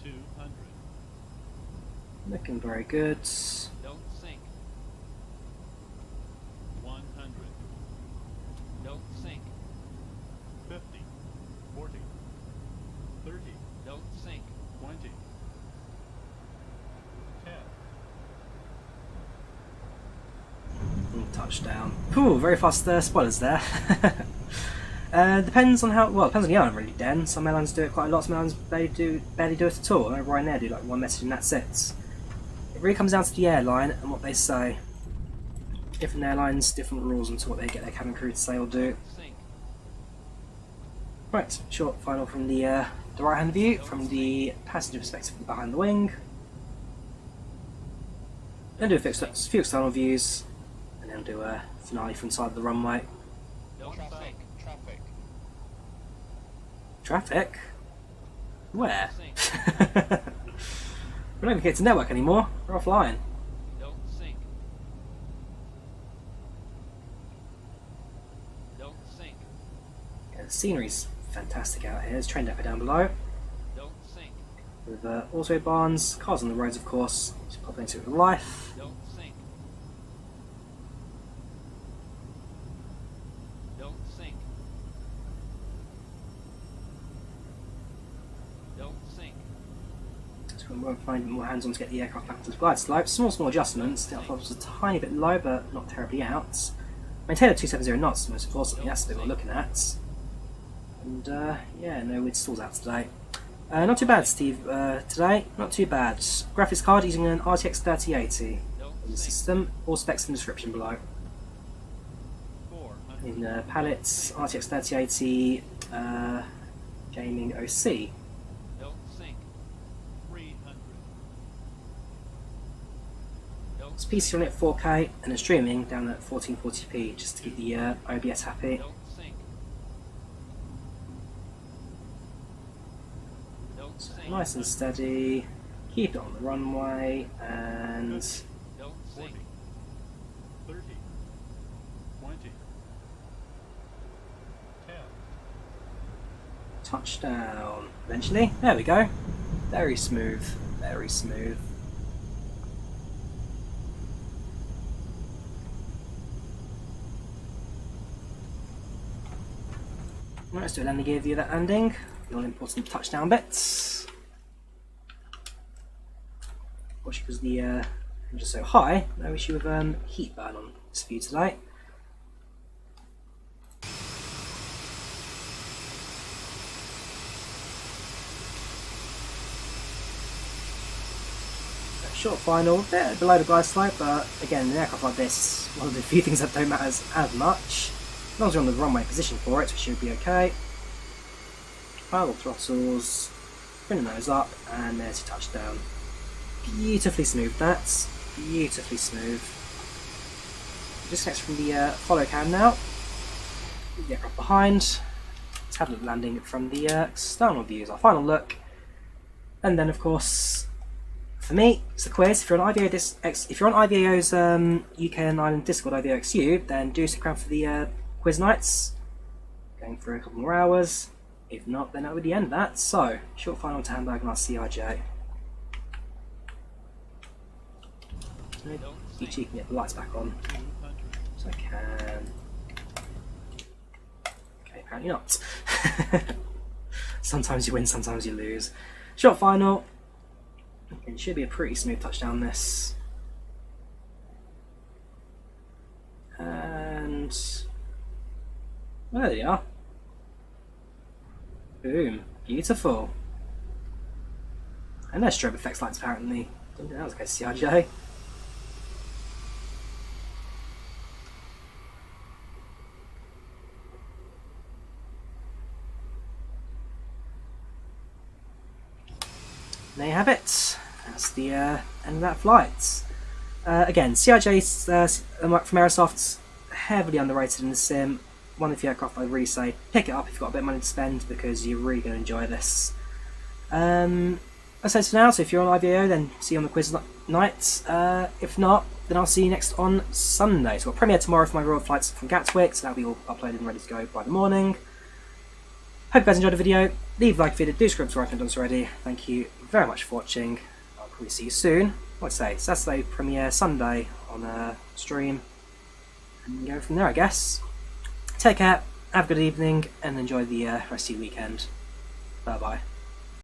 200. Looking very good. Don't sink. 100. Don't sink. 50. 40. 30. Don't sink. 20. 10. Touchdown. Ooh, very fast spoilers there. Depends on how, well, depends on the airline really, Den. Some airlines do it quite a lot, some airlines barely do it at all. I know Ryanair do like one message and that's it. It really comes down to the airline and what they say. Different airlines, different rules into what they get their cabin crew to say or do. Sink. Right, short final from the right hand view, from the passenger perspective behind the wing. Then do a few external views, and then do a finale from side of the runway. Don't sink. Traffic. Traffic? Where? Sink. We don't even get to network anymore, we're offline. Don't sink. Don't sink. Yeah, the scenery's fantastic out here, there's train depot down below. Don't sink. With autobahns, cars on the roads of course, just pop into it with life. Don't sink. Don't sink. Don't sink. So we're finding more hands on to get the aircraft back to the glide slope. Small adjustments, the outflow was a tiny bit low but not terribly out. Maintain at 270 knots most importantly, that's the bit we're looking at. And yeah, no weird stalls out today. Not too bad, Steve, today. Not too bad. Graphics card using an RTX 3080 in the system. All specs in the description below. 400. In Palit's RTX 3080 Gaming OC. Don't sink. 300. Don't It's PC on at 4K and then streaming down at 1440p just to keep the OBS happy. Don't sink. Don't sink. Nice and steady. Keep it on the runway and Don't 40. sink. 30. 20. 10. touchdown. Eventually, there we go. Very smooth, very smooth. Right, let's do a landing gear view of that landing. The all important touchdown bits. Watch because the temperature's so high, no issue with heat burn on this view today. Short final, a bit below the glide slope, but again, in an aircraft like this, one of the few things that don't matter as much. As long as you're on the runway position for it, it should be okay. Final throttles, bring the nose up, and there's your touchdown. Beautifully smooth, that's beautifully smooth. Disconnect from the follow cam now. Leave the aircraft behind. Let's have a look at landing from the external views. Our final look, and then of course, for me, it's the quiz. If you're on IVAO's UK and Ireland Discord IVAOXU, then do stick around for the quiz nights. Going for a couple more hours. If not, then that would be the end of that. So, short final to Hamburg and our CRJ. Be cheeky and get the lights back on. So I can. Okay, apparently not. Sometimes you win, sometimes you lose. Short final. It should be a pretty smooth touchdown this. And there they are. Boom. Beautiful. And there's strobe effects lights apparently. Didn't think that was okay, CRJ. There you have it. That's the end of that flight. Again, CRJ from Aerosoft, heavily underrated in the sim. One of the aircraft I'd really say pick it up if you've got a bit of money to spend because you're really going to enjoy this. That's it for now. So if you're on IVAO, then see you on the quiz night. If not, then I'll see you next on Sunday. So we'll premiere tomorrow for my Royal Flights from Gatwick, so that'll be all uploaded and ready to go by the morning. Hope you guys enjoyed the video. Leave a like if you did, do subscribe if you haven't done so already. Thank you very much for watching. I'll probably see you soon. What'd I say? Saturday premiere, Sunday on stream. And go from there, I guess. Take care, have a good evening, and enjoy the rest of your weekend. Bye bye.